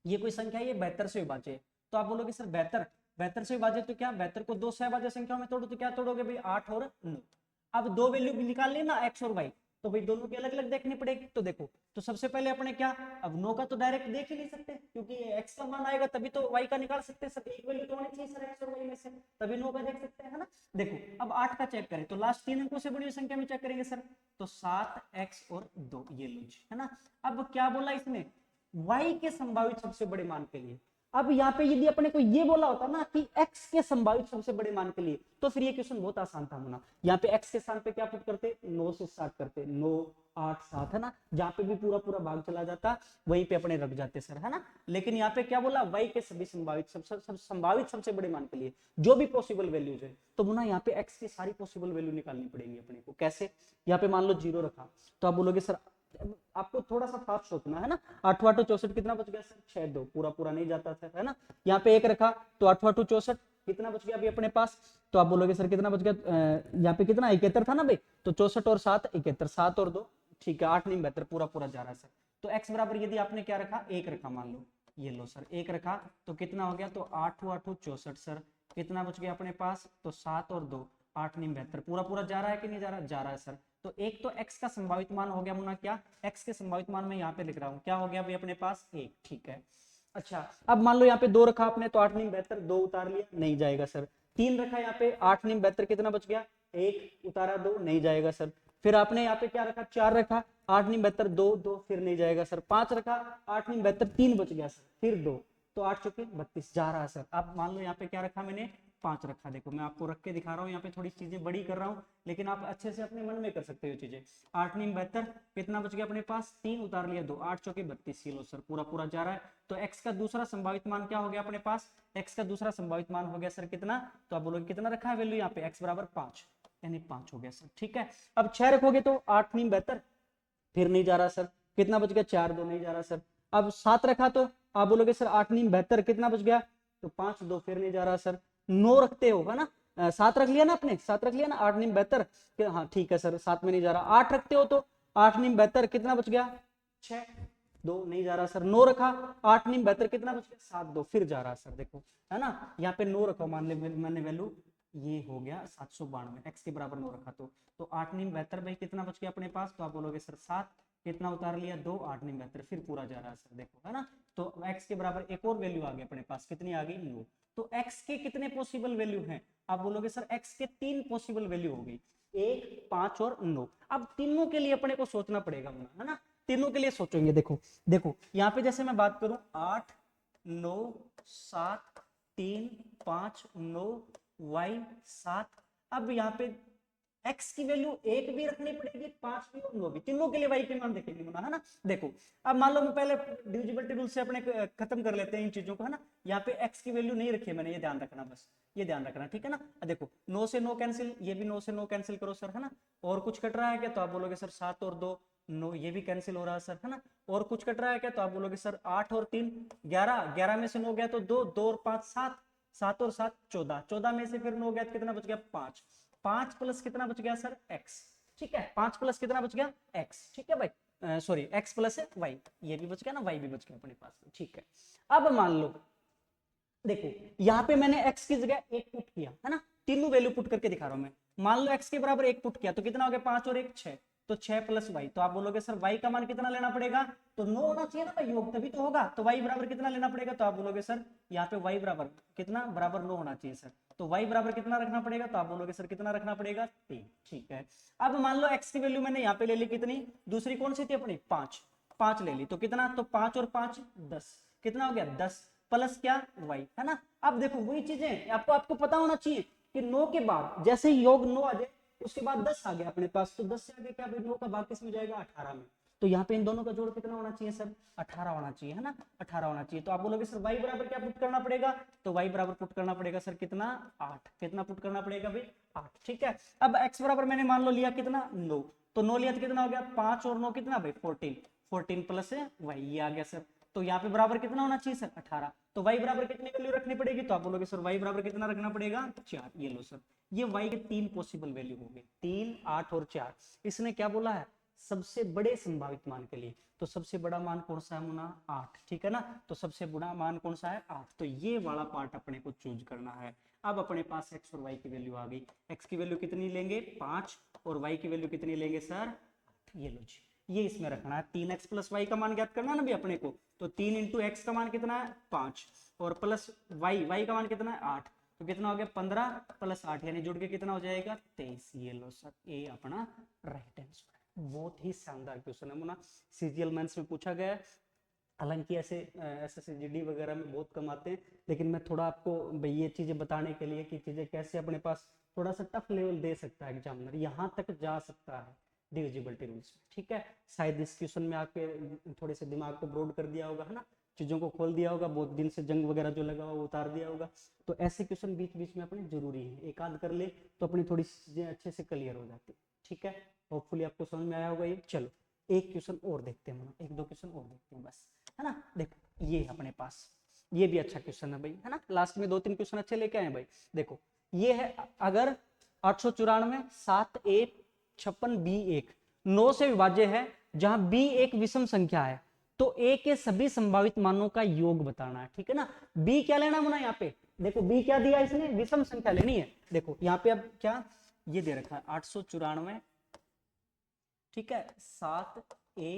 ये कोई संख्या, ये 72 से विभाज्य है, तो आप बोलोगे सर 72 से विभाज्य, तो क्या 72 को दो सहभाज्य संख्याओं में तोड़ो तो क्या तोड़ोगे भाई? 8 और 9। अब दो वैल्यू निकाल लेना x और y, तो भाई दोनों की अलग अलग देखनी पड़ेगी। तो देखो, तो सबसे पहले अपने क्या, अब 9 का तो डायरेक्ट देख ही नहीं सकते, क्योंकि x का मान आएगा तभी तो y का निकाल सकते हैं। सब एक वैल्यू तो होनी चाहिए सर x और y में से, तभी 9 का देख सकते हैं, है ना। देखो अब 8 का चेक करें, तो लास्ट 3 अंकों से बड़ी संख्या में चेक करेंगे सर, तो 7x और 2, ये लो, है ना। अब क्या बोला इसने? y के संभावित सबसे बड़े मान के लिए। अब यहाँ पे यदि अपने को ये बोला होता ना कि x के संभावित सबसे बड़े मान के लिए, तो फिर ये क्वेश्चन बहुत आसान था होना। यहाँ पे x के स्थान पे क्या पुट करते? 9 से स्टार्ट करते, 9 8 7, है ना, जहाँ पे भी पूरा पूरा भाग चला जाता वहीं पे अपने रख जाते सर, है ना। लेकिन यहाँ पे क्या बोला? y के सभी संभावित सबसे बड़े मान के लिए जो भी पॉसिबल वैल्यूज है, तो मुना यहाँ पे x की सारी पॉसिबल वैल्यू निकालनी पड़ेगी अपने को। कैसे? यहाँ पे मान लो 0 रखा, तो आप बोलोगे सर, आपको थोड़ा सा फास्ट सोचना है ना। 8 8 64 कितना बच गया सर? 6 2, पूरा पूरा नहीं जाता था, है ना। यहाँ पे 1 रखा, तो 8 8 64 कितना बच गया अभी अपने पास? तो आप बोलोगे सर कितना बच गया? यहाँ पे कितना 71 था ना भाई, तो 64 और 7 71, 7 और 2, ठीक है, 8 नहीं 72, पूरा पूरा जा रहा है सर। तो x बराबर यदि आपने क्या रखा? 1 रखा, मान लो, ये लो सर 1 रखा, तो कितना हो गया? तो 8 8 64 सर, कितना बच गया अपने पास? तो 7 और 2, 8 नहीं 72, पूरा पूरा जा रहा है कि नहीं जा रहा? जा रहा है सर। तो एक तो x का संभावित मान हो गया मुना, क्या x के संभावित मान में यहाँ पे लिख रहा हूँ, क्या हो गया भाई अपने पास? 1, ठीक है। अच्छा अब मान लो यहाँ पे 2 रखा आपने, तो 8 नहीं 72, 2 उतार लिया, नहीं जाएगा सर। 3 रखा यहाँ पे, 8 नहीं 72, कितना बच गया? 1 उतारा, 2 नहीं जाएगा सर। फिर आपने यहाँ पे क्या रखा? 4 रखा, 8 नहीं 72, 2 2, फिर नहीं जाएगा सर। 5 रखा, 8 नहीं 72, 3 बच गया सर, फिर 2, तो 8 चुके 32, जा रहा है सर। अब मान लो यहाँ पे क्या रखा मैंने? 5 रखा। देखो मैं आपको रख के दिखा रहा हूँ, यहाँ पे थोड़ी चीजें बड़ी कर रहा हूँ, लेकिन आप अच्छे से अपने मन में कर सकते हो चीजें। 8 नीम 72, कितना बच गया अपने पास, 3 उतार लिया 2, 8 चौके 32। ये लो सर पूरा पूरा जा रहा है। तो x का दूसरा संभावित मान क्या हो गया अपने पास, x का दूसरा संभावित मान हो गया सर कितना, तो आप बोलोगे कितना रखा है वैल्यू यहाँ पे, x बराबर 5, यानी 5 हो गया सर। ठीक है, अब 6 रखोगे तो 8 नीम 72, फिर नहीं जा रहा सर, कितना बच गया 4 2, नहीं जा रहा सर। अब 7 रखा तो आप बोलोगे सर 8 नीम 72, कितना बच गया, तो 5 2, फिर नहीं जा रहा सर। 9 रखते हो है ना, 7 रख लिया ना आपने, 7 रख लिया ना, 8 नीम 72, हाँ ठीक है सर, 7 में नहीं जा रहा। 8 रखते हो तो 8 नीम 72, कितना बच गया 6 2, नहीं जा रहा सर। 9 रखा, 8 नीम 72, कितना बच गया 7 2, फिर जा रहा सर। देखो है ना, यहाँ पे 9 रखो, मान ले मैंने वैल्यू, ये हो गया 792, x के बराबर 9 रखा तो 8 नीम 72 भाई कितना बच गया अपने पास, तो आप बोलोगे सर 7, कितना उतार लिया 2, 8 नीम 72, फिर पूरा जा रहा है सर। देखो है ना, तो x के बराबर एक और वैल्यू आ गई अपने पास, कितनी आ गई 9। तो x के कितने पॉसिबल वैल्यू हैं, आप बोलोगे सर x के 3 पॉसिबल वैल्यू हो गई, 1 5 और 9। अब तीनों के लिए अपने को सोचना पड़ेगा है ना, तीनों के लिए सोचेंगे। देखो देखो यहाँ पे जैसे मैं बात करूं 8 9 7 3 5 9 y 7, अब यहाँ पे x की वैल्यू 1 भी रखनी पड़ेगी, 5 भी और 9 भी, तीनों के लिए y के मान देखेंगे है ना। देखो अब मान लो मैं पहले डिविजिबिलिटी रूल से अपने खत्म कर लेते हैं इन चीजों को है ना। यहाँ पे x की वैल्यू नहीं रखी है मैंने, ये ध्यान रखना, बस ये ध्यान रखना, ठीक है ना। देखो 9 से 9 कैंसिल, ये भी 9 से 9 कैंसिल करो सर है ना। और कुछ कट रहा है क्या, तो आप बोलोगे सर 7 और 2 9, ये भी कैंसिल हो रहा है सर है ना। और कुछ कट रहा है क्या, तो आप बोलोगे सर 8 और 3 11, 11 में से 9 गया तो 2, 2 और 5 7, 7 और 7 14, 14 में से फिर 9 गया तो कितना बच गया 5, 5 प्लस कितना बच गया सर x, ठीक है 5 प्लस कितना बच गया x, ठीक है भाई, सॉरी x प्लस y, ये भी बच गया ना, y भी बच गया अपने पास, ठीक है। अब मान लो देखो यहाँ पे मैंने x की जगह 1 पुट किया है ना, तीनों वैल्यू पुट करके दिखा रहा हूं मैं। मान लो x के बराबर 1 पुट किया तो कितना हो गया 5 और 1 6, तो 6 प्लस y, तो आप बोलोगे सर y का मान कितना लेना पड़ेगा, तो 9 होना चाहिए ना भाई, योग तभी तो होगा, तो y बराबर कितना लेना पड़ेगा, तो आप बोलोगे सर यहाँ पे y बराबर कितना, बराबर 9 होना चाहिए सर, तो y बराबर कितना रखना पड़ेगा, तो आप बोलोगे सर कितना रखना पड़ेगा 3, ठीक है। अब मान लो x की वैल्यू मैंने यहाँ पे ले ली कितनी, दूसरी कौन सी थी अपनी 5, 5 ले ली, तो कितना, तो 5 और 5 10, कितना हो गया 10 प्लस क्या y है ना। अब देखो वही चीजें आपको पता होना चाहिए कि 9 के बाद जैसे ही योग 9 आ जाए उसके बाद 10 आ गया अपने पास, तो 10 से आगे क्या भाई 9 का भाग किस में जाएगा 18 में, तो यहाँ पे इन दोनों का जोड़ कितना होना चाहिए सर 18 होना चाहिए है ना, 18 होना चाहिए। तो आप बोलोगे सर y बराबर क्या पुट करना पड़ेगा, तो y बराबर पुट करना पड़ेगा सर कितना 8, कितना पुट करना पड़ेगा भाई 8, ठीक है। अब x बराबर मैंने मान लो लिया कितना 9, तो 9 लिया तो कितना हो गया 5 और 9 कितना भाई 14, 14 प्लस y, ये आ गया सर। तो यहाँ पे बराबर कितना होना चाहिए सर 18, तो y बराबर कितनी वैल्यू रखनी पड़ेगी, तो आप बोलोगे सर y बराबर कितना रखना पड़ेगा 4, ये लो सर, ये y के 3 पॉसिबल वैल्यू हो गए, 3 8 और 4। इसने क्या बोला है सबसे बड़े संभावित मान के लिए, तो सबसे बड़ा मान कौन सा है मुना 8, ठीक है ना, तो सबसे बड़ा मान कौन सा है 8, तो ये वाला पार्ट अपने को चूज करना है। अब अपने पास x और y की वैल्यू आ गई, x की वैल्यू कितनी लेंगे 5 और y की वैल्यू कितनी लेंगे सर 8, ये लो जी, ये इसमें रखना है। 3x प्लस वाई का मान ज्ञात करना है ना भी अपने को, तो 3 इंटू एक्स का मान कितना है 5 और प्लस वाई का मान कितना है 8, तो कितना हो गया 15 प्लस 8 यानी जुड़ के कितना हो जाएगा 23, ये लो सर ये अपना राइट आंसर है। बहुत ही शानदार क्वेश्चन है मुना, सीजीएल मेंस में पूछा गया है, हालांकि ऐसे एसएससी वगैरह में बहुत कम आते हैं, लेकिन मैं थोड़ा आपको भाई ये चीजें बताने के लिए कि चीजें कैसे अपने पास थोड़ा सा टफ लेवल दे सकता है एग्जामिनर, यहाँ तक जा सकता है डिविजिबिलिटी रूल्स में, ठीक है। शायद इस क्वेश्चन में आपके थोड़े से दिमाग को ब्रॉड कर दिया होगा है ना, चीजों को खोल दिया होगा, बहुत दिन से जंग वगैरह जो लगा हुआ वो उतार दिया होगा, तो ऐसे क्वेश्चन बीच बीच में अपने जरूरी है, एक आध कर ले तो अपनी थोड़ी चीजें अच्छे से क्लियर हो जाती, ठीक है। होपफुली आपको समझ में आया होगा ये। चलो एक क्वेश्चन और देखते हैं, एक दो क्वेश्चन और देखते हैं बस, है ना। देखो ये अपने पास ये भी अच्छा क्वेश्चन है भाई, है ना, लास्ट में 2-3 क्वेश्चन अच्छे लेके आए भाई। देखो ये है, अगर 894 7a 56 b1 9 से विभाज्य है, जहां b एक विषम संख्या है, तो a के सभी संभावित मानों का योग बताना है, ठीक है ना। b क्या लेना मुना, यहाँ पे देखो b क्या दिया इसने, विषम संख्या लेनी है। देखो यहाँ पे अब क्या ये दे रखा है 894, ठीक है 7a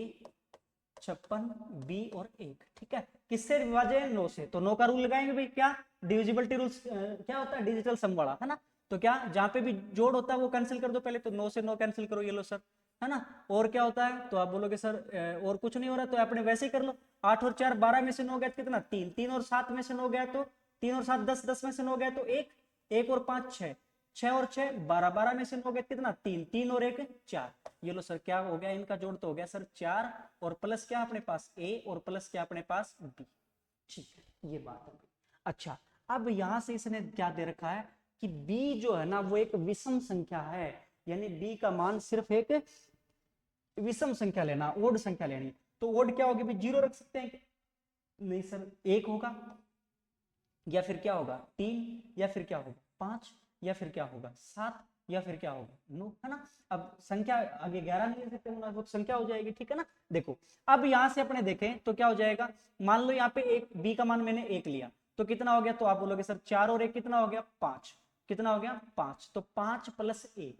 56 b और 1, ठीक है, किससे विभाज्य है 9 से, तो 9 का रूल लगाएंगे भाई, क्या डिविजिबिलिटी रूल्स क्या होता है डिजिटल सम वाला, है ना। तो क्या जहां पे भी जोड़ होता है वो कैंसिल कर दो पहले, तो 9 से 9 कैंसिल करो, ये लो सर, है ना। और क्या होता है, तो आप बोलोगे सर और कुछ नहीं हो रहा, तो आपने वैसे ही कर लो, 8 और 4 12 में से 9 गया तो कितना 3, 3 और 7 में से 9 गया तो 3 और 7 10, 10 में से 9 गया तो 1, 1 और 5 6, 6 और 6 12, 12 में से 9 गया कितना 3, 3 और 1 4। ये लो सर क्या हो गया, इनका जोड़ तो हो गया सर 4 और प्लस क्या अपने पास a और प्लस क्या अपने पास b। ठीक है, ये बात है। अच्छा, अब यहां से इसने क्या दे रखा है कि b जो है ना वो एक विषम संख्या है, यानी b का मान सिर्फ एक विषम संख्या लेना, ओड संख्या लेनी। तो ओड क्या होगी भाई, 0 रख सकते हैं क्या? नहीं सर, 1 होगा या फिर क्या होगा 3 या फिर क्या होगा 5 या फिर क्या होगा 7 या फिर क्या होगा 9, है ना। अब संख्या आगे 11 नहीं ले सकते, वो संख्या हो जाएगी, ठीक है ना। देखो अब यहां से अपने देखें तो क्या हो जाएगा, मान लो यहाँ पे एक बी का मान मैंने 1 लिया तो कितना हो गया, तो आप बोलोगे सर 4 और 1 कितना हो गया 5, कितना हो गया 5, तो 5 प्लस ए,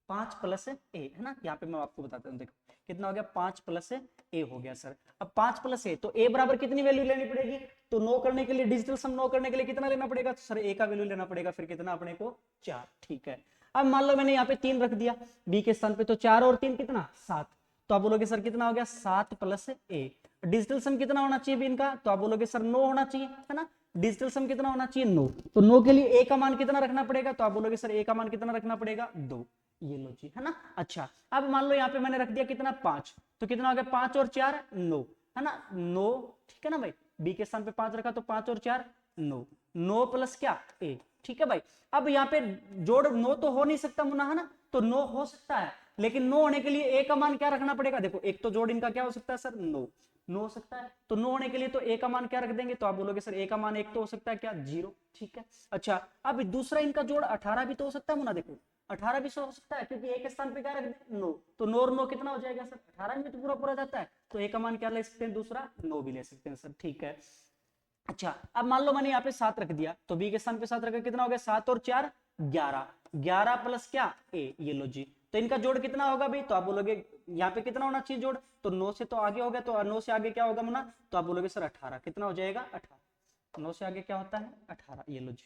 5 प्लस ए, है ना। यहाँ पे मैं आपको बताता हूँ, देखो कितना हो गया 5 प्लस ए हो गया सर। अब 5 प्लस ए, तो ए बराबर कितनी वैल्यू लेनी पड़ेगी, तो 9 करने के लिए डिजिटल सम 9 करने के लिए कितना लेना पड़ेगा, तो सर ए का वैल्यू लेना पड़ेगा, फिर कितना अपने को 4, ठीक है। अब मान लो मैंने यहाँ पे 3 रख दिया बी के स्थान पे, तो 4 और 3 कितना 7, तो आप बोलोगे सर कितना हो गया 7 प्लस ए। डिजिटल सम कितना होना चाहिए भी इनका, तो आप बोलोगे सर 9 होना चाहिए, है ना। डिजिटल सम कितना होना चाहिए 9, तो 9 के लिए ए का मान कितना रखना पड़ेगा, तो आप बोलोगे सर ए का मान कितना रखना पड़ेगा 2, ये लो जी, है ना। अच्छा, अब मान लो यहाँ पे मैंने रख दिया कितना 5, तो कितना हो गया 5 और 4 9, है ना 9, ठीक है ना भाई। बी के स्थान पे 5 रखा तो 5 और 4 9, 9 प्लस क्या ए, ठीक है भाई। अब यहाँ पे जोड़ 9 तो हो नहीं सकता मुन्ना, है ना, तो 9 हो सकता है, लेकिन 9 होने के लिए ए का मान क्या रखना पड़ेगा, देखो एक तो जोड़ इनका क्या हो सकता है सर 9, 9 हो सकता है, तो 9 होने के लिए तो ए का मान क्या रख देंगे, तो आप बोलोगे सर ए का मान एक तो हो सकता है क्या 0, ठीक है। अच्छा, अब दूसरा इनका जोड़ 18 भी तो हो सकता है मुन्ना, देखो 18 भी हो सकता है, क्योंकि एक स्थान पे क्या रख दें 9, तो 9 और 9 कितना हो जाएगा सर 18 में तो पूरा पूरा जाता है, तो ए का मान क्या ले सकते हैं दूसरा 9 भी ले सकते हैं सर, ठीक है। अच्छा, अब मान लो मैंने यहाँ पे 7 रख दिया, तो बी के स्थान पे 7 रखा कितना हो गया 7 और 4 11, 11 प्लस क्या ए, ये लो जी। तो इनका जोड़ कितना होगा भाई, तो आप बोलोगे यहाँ पे कितना होना चाहिए जोड़, तो 9 से तो आगे हो गया, तो 9 से आगे क्या होगा मुन्ना, तो आप बोलोगे सर 18, कितना हो जाएगा 18, 9 से आगे क्या होता है 18, ये लो जी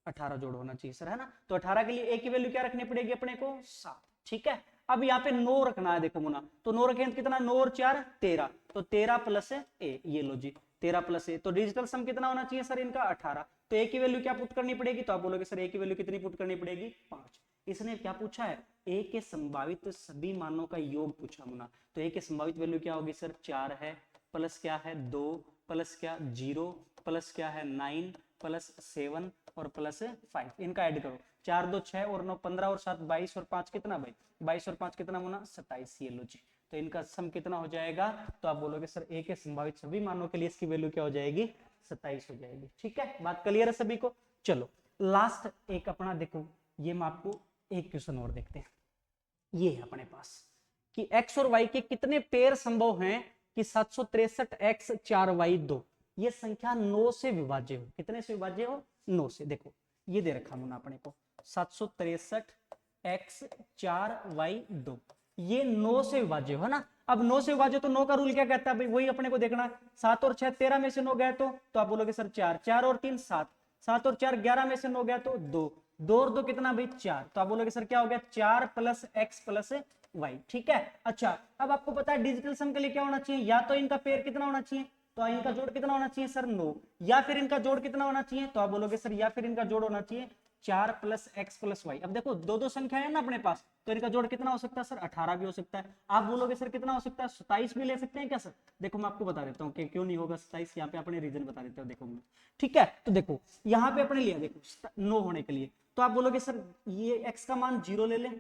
18 जोड़ होना चाहिए सर, है ना। तो 18 के लिए ए की वैल्यू क्या रखनी पड़ेगी अपने को 7, ठीक है। अब यहाँ पे 9 रखना है, देखो मुन्ना, तो 9 रखें तो कितना 9 और 4 13, तो 13 प्लस ए, ये लो जी 13 प्लस ए, तो डिजिटल सम कितना होना चाहिए सर इनका 18, तो ए की वैल्यू क्या पुट करनी पड़ेगी, तो आप बोलोगे सर ए की वैल्यू कितनी पुट करनी पड़ेगी 5। इसने क्या पूछा है, ए के संभावित सभी मानों का योग पूछा मुन्ना, तो ए के संभावित वैल्यू क्या होगी सर 4 है, प्लस क्या है 2, प्लस क्या 0, प्लस क्या है 9, प्लस 7 और प्लस 5, इनका ऐड करो 4 2 6 और 9 15 और 7 22 और 5 कितना भाई 22 और 5 कितना मुन्ना 27, ये लो जी। तो इनका सम कितना हो जाएगा, तो आप बोलोगे सर ए के संभावित सभी मानों के लिए इसकी वैल्यू क्या हो जाएगी 27 हो जाएगी, ठीक है। बात क्लियर है सभी को। चलो लास्ट एक अपना देखो, ये मैं आपको एक क्वेश्चन और देखते हैं। ये है अपने पास कि x और y के कितने पेयर संभव हैं कि 763 x 4 y 2 ये संख्या 9 से विभाज्य हो, कितने से विभाज्य हो 9 से। देखो ये दे रखा मुन्ना अपने को 763 x 4 y 2 ये 9 से विभाज्य है ना। अब 9 से विभाज्य, तो 9 का रूल क्या कहता है भाई, वही अपने को देखना है। 7 और 6 13 में से 9 गए तो आप बोलोगे सर 4, 4 और 3 7, 7 और 4 11 में से 9 गया तो 2, 2 और 2 कितना भाई 4, तो आप बोलोगे सर क्या हो गया 4 प्लस एक्स प्लस वाई, ठीक है। अच्छा, अब आपको पता है डिजिटल सम के लिए क्या होना चाहिए, या तो इनका पेयर कितना होना चाहिए, तो इनका जोड़ कितना होना चाहिए सर 9, या फिर इनका जोड़ कितना होना चाहिए, तो आप बोलोगे सर या फिर इनका जोड़ होना चाहिए 4 प्लस एक्स प्लस वाई। अब देखो दो दो संख्या है ना अपने पास, तो इनका जोड़ कितना हो सकता है सर 18 भी हो सकता है। आप बोलोगे सर कितना हो सकता है 27 भी ले सकते हैं क्या सर, देखो मैं आपको बता देता हूँ कि क्यों नहीं होगा 27, यहाँ पे अपने रीजन बता देते हो, देखो ठीक है। तो देखो यहाँ पे अपने लिया देखो 9 होने के लिए, तो आप बोलोगे सर ये x का मान 0 ले लें,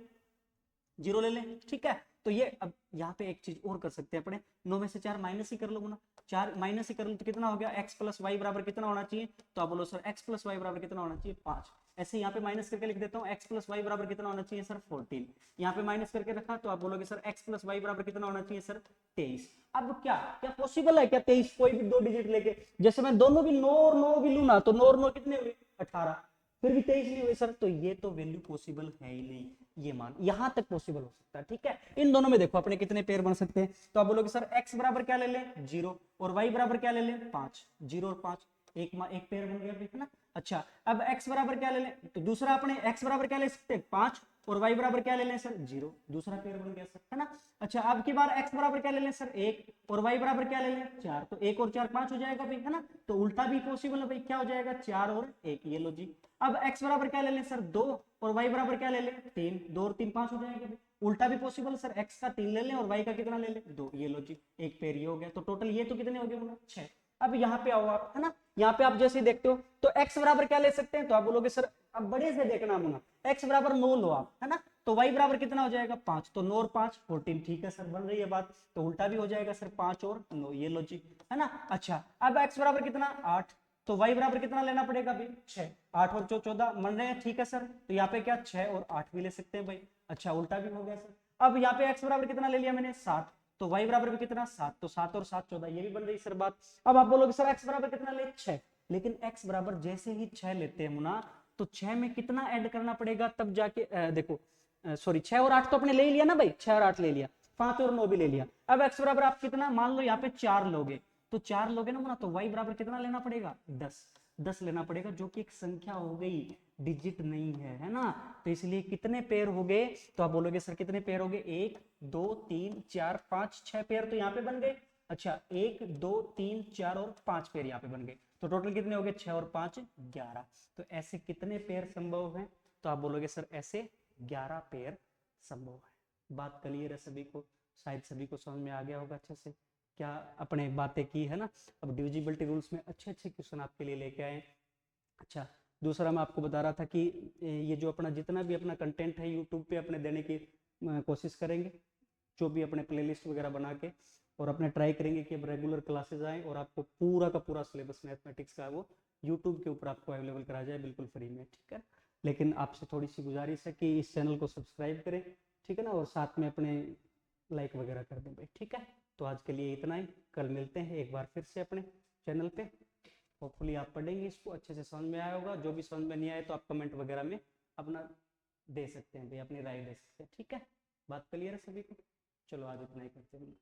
0 ले लें, ठीक है। तो ये अब यहाँ पे एक चीज और कर सकते हैं अपने, 9 में से 4 माइनस ही कर लो ना, 4 माइनस ही कर लो तो कितना हो गया x प्लस वाई बराबर कितना होना चाहिए, तो आप बोलो सर x प्लस वाई बराबर कितना होना चाहिए 5। ऐसे यहाँ पे माइनस करके लिख देता हूँ x प्लस वाई बराबर कितना होना चाहिए सर 14, यहाँ पे माइनस करके रखा तो आप बोलोगे सर x प्लस वाई बराबर कितना होना चाहिए सर 23। अब क्या क्या पॉसिबल है क्या 23 कोई भी दो डिजिट लेके, जैसे मैं दोनों भी 9 और 9 भी लू ना, तो 9 और 9 कितने हुए 18, फिर भी 23 नहीं हुए सर, तो ये तो वैल्यू पॉसिबल है ही नहीं, ये मान यहां तक पॉसिबल हो सकता है, ठीक है। इन दोनों में देखो अपने कितने पेयर बन सकते हैं, तो आप बोलोगे सर x बराबर क्या ले लें 0 और y बराबर क्या ले लें 5, 0 और 5 एक पेयर बन गया है ना। अच्छा, अब x बराबर क्या ले लें, तो दूसरा अपने x बराबर क्या ले सकते हैं 5 और y बराबर क्या ले लें सर 0, दूसरा पेयर बन गया सर, है ना। अच्छा अब की बार x बराबर क्या ले लें सर 1 और y बराबर क्या ले लें 4, तो 1 और 4 5 हो जाएगा भाई, है ना। तो उल्टा भी पॉसिबल है भाई, क्या हो जाएगा 4 और 1, ये लो जी। अब x बराबर क्या ले लें सर 2 और y बराबर क्या ले लें 3, 2 और 3 5 हो जाएगा भाई। उल्टा भी पॉसिबल सर, x का 3 ले लें और y का कितना ले लें 2, ये लो जी, एक पेयर ये हो गया। तो टोटल ये तो कितने हो गए 6। अब यहाँ पे आओ आप, है ना, यहाँ पे आप जैसे देखते हो तो x बराबर क्या ले सकते हैं, तो आप बोलोगे सर अब बड़े से देखना मुना, x बराबर 9 लो आप, है ना। तो y बराबर कितना हो जाएगा 5, तो 9 और 5 14, ठीक है सर, बन रही है बात। तो उल्टा भी हो जाएगा सर 5 और 9, ये लो जी, है ना। अच्छा अब x बराबर कितना 8, तो y बराबर कितना लेना पड़ेगा भाई 6, 8 और 14 मन रहे हैं, ठीक है सर। तो यहाँ पे क्या 6 और 8 भी ले सकते हैं भाई। अच्छा उल्टा भी हो गया सर। अब यहाँ पे x बराबर कितना ले लिया मैंने 7, तो y बराबर भी कितना 7, तो 7 और 7 14, ये भी बन रही सर बात। अब आप बोलोगे सर x बराबर कितना ले 6, लेकिन x बराबर जैसे ही 6 लेते हैं मुना, तो 6 में कितना ऐड करना पड़ेगा तब जाके देखो सॉरी 6 और 8 तो अपने ले ही लिया ना भाई, 6 और 8 ले लिया, 5 और 9 भी ले लिया। अब x बराबर आप कितना मान लो यहाँ पे 4 लोगे, तो 4 लोगे ना मुना, तो y बराबर कितना लेना पड़ेगा 10 लेना पड़ेगा, जो कि एक संख्या हो गई, डिजिट नहीं है ना। तो इसलिए कितने पेयर हो गए, तो आप बोलोगे सर कितने पेयर हो गए 1 2 3 4 5 6 पेयर तो यहाँ पे बन गए। अच्छा 1 2 3 4 और 5 पेयर यहाँ पे बन गए, तो टोटल कितने हो गए 6 और 5 11। तो ऐसे कितने पेयर संभव हैं, तो आप बोलोगे सर ऐसे 11 पेयर संभव है। बात क्लियर है सभी को, शायद सभी को समझ में आ गया होगा अच्छे से क्या अपने बातें की, है ना। अब डिविजिबिलिटी रूल्स में अच्छे अच्छे क्वेश्चन आपके लिए लेके आए। अच्छा दूसरा मैं आपको बता रहा था कि ये जो अपना जितना भी अपना कंटेंट है यूट्यूब पे अपने देने की कोशिश करेंगे, जो भी अपने प्लेलिस्ट वगैरह बना के, और अपने ट्राई करेंगे कि अब रेगुलर क्लासेस आए और आपको पूरा का पूरा सिलेबस मैथमेटिक्स का वो यूट्यूब के ऊपर आपको अवेलेबल करा जाए बिल्कुल फ्री में, ठीक है। लेकिन आपसे थोड़ी सी गुजारिश है कि इस चैनल को सब्सक्राइब करें, ठीक है ना, और साथ में अपने लाइक वगैरह कर दें भाई, ठीक है। तो आज के लिए इतना ही, कल मिलते हैं एक बार फिर से अपने चैनल पे। होपफुली आप पढ़ेंगे इसको अच्छे से, समझ में आया होगा। जो भी समझ में नहीं आए तो आप कमेंट वगैरह में अपना दे सकते हैं भाई, अपनी राय दे सकते हैं, ठीक है। बात क्लियर है सभी को, चलो आज इतना ही करते हैं।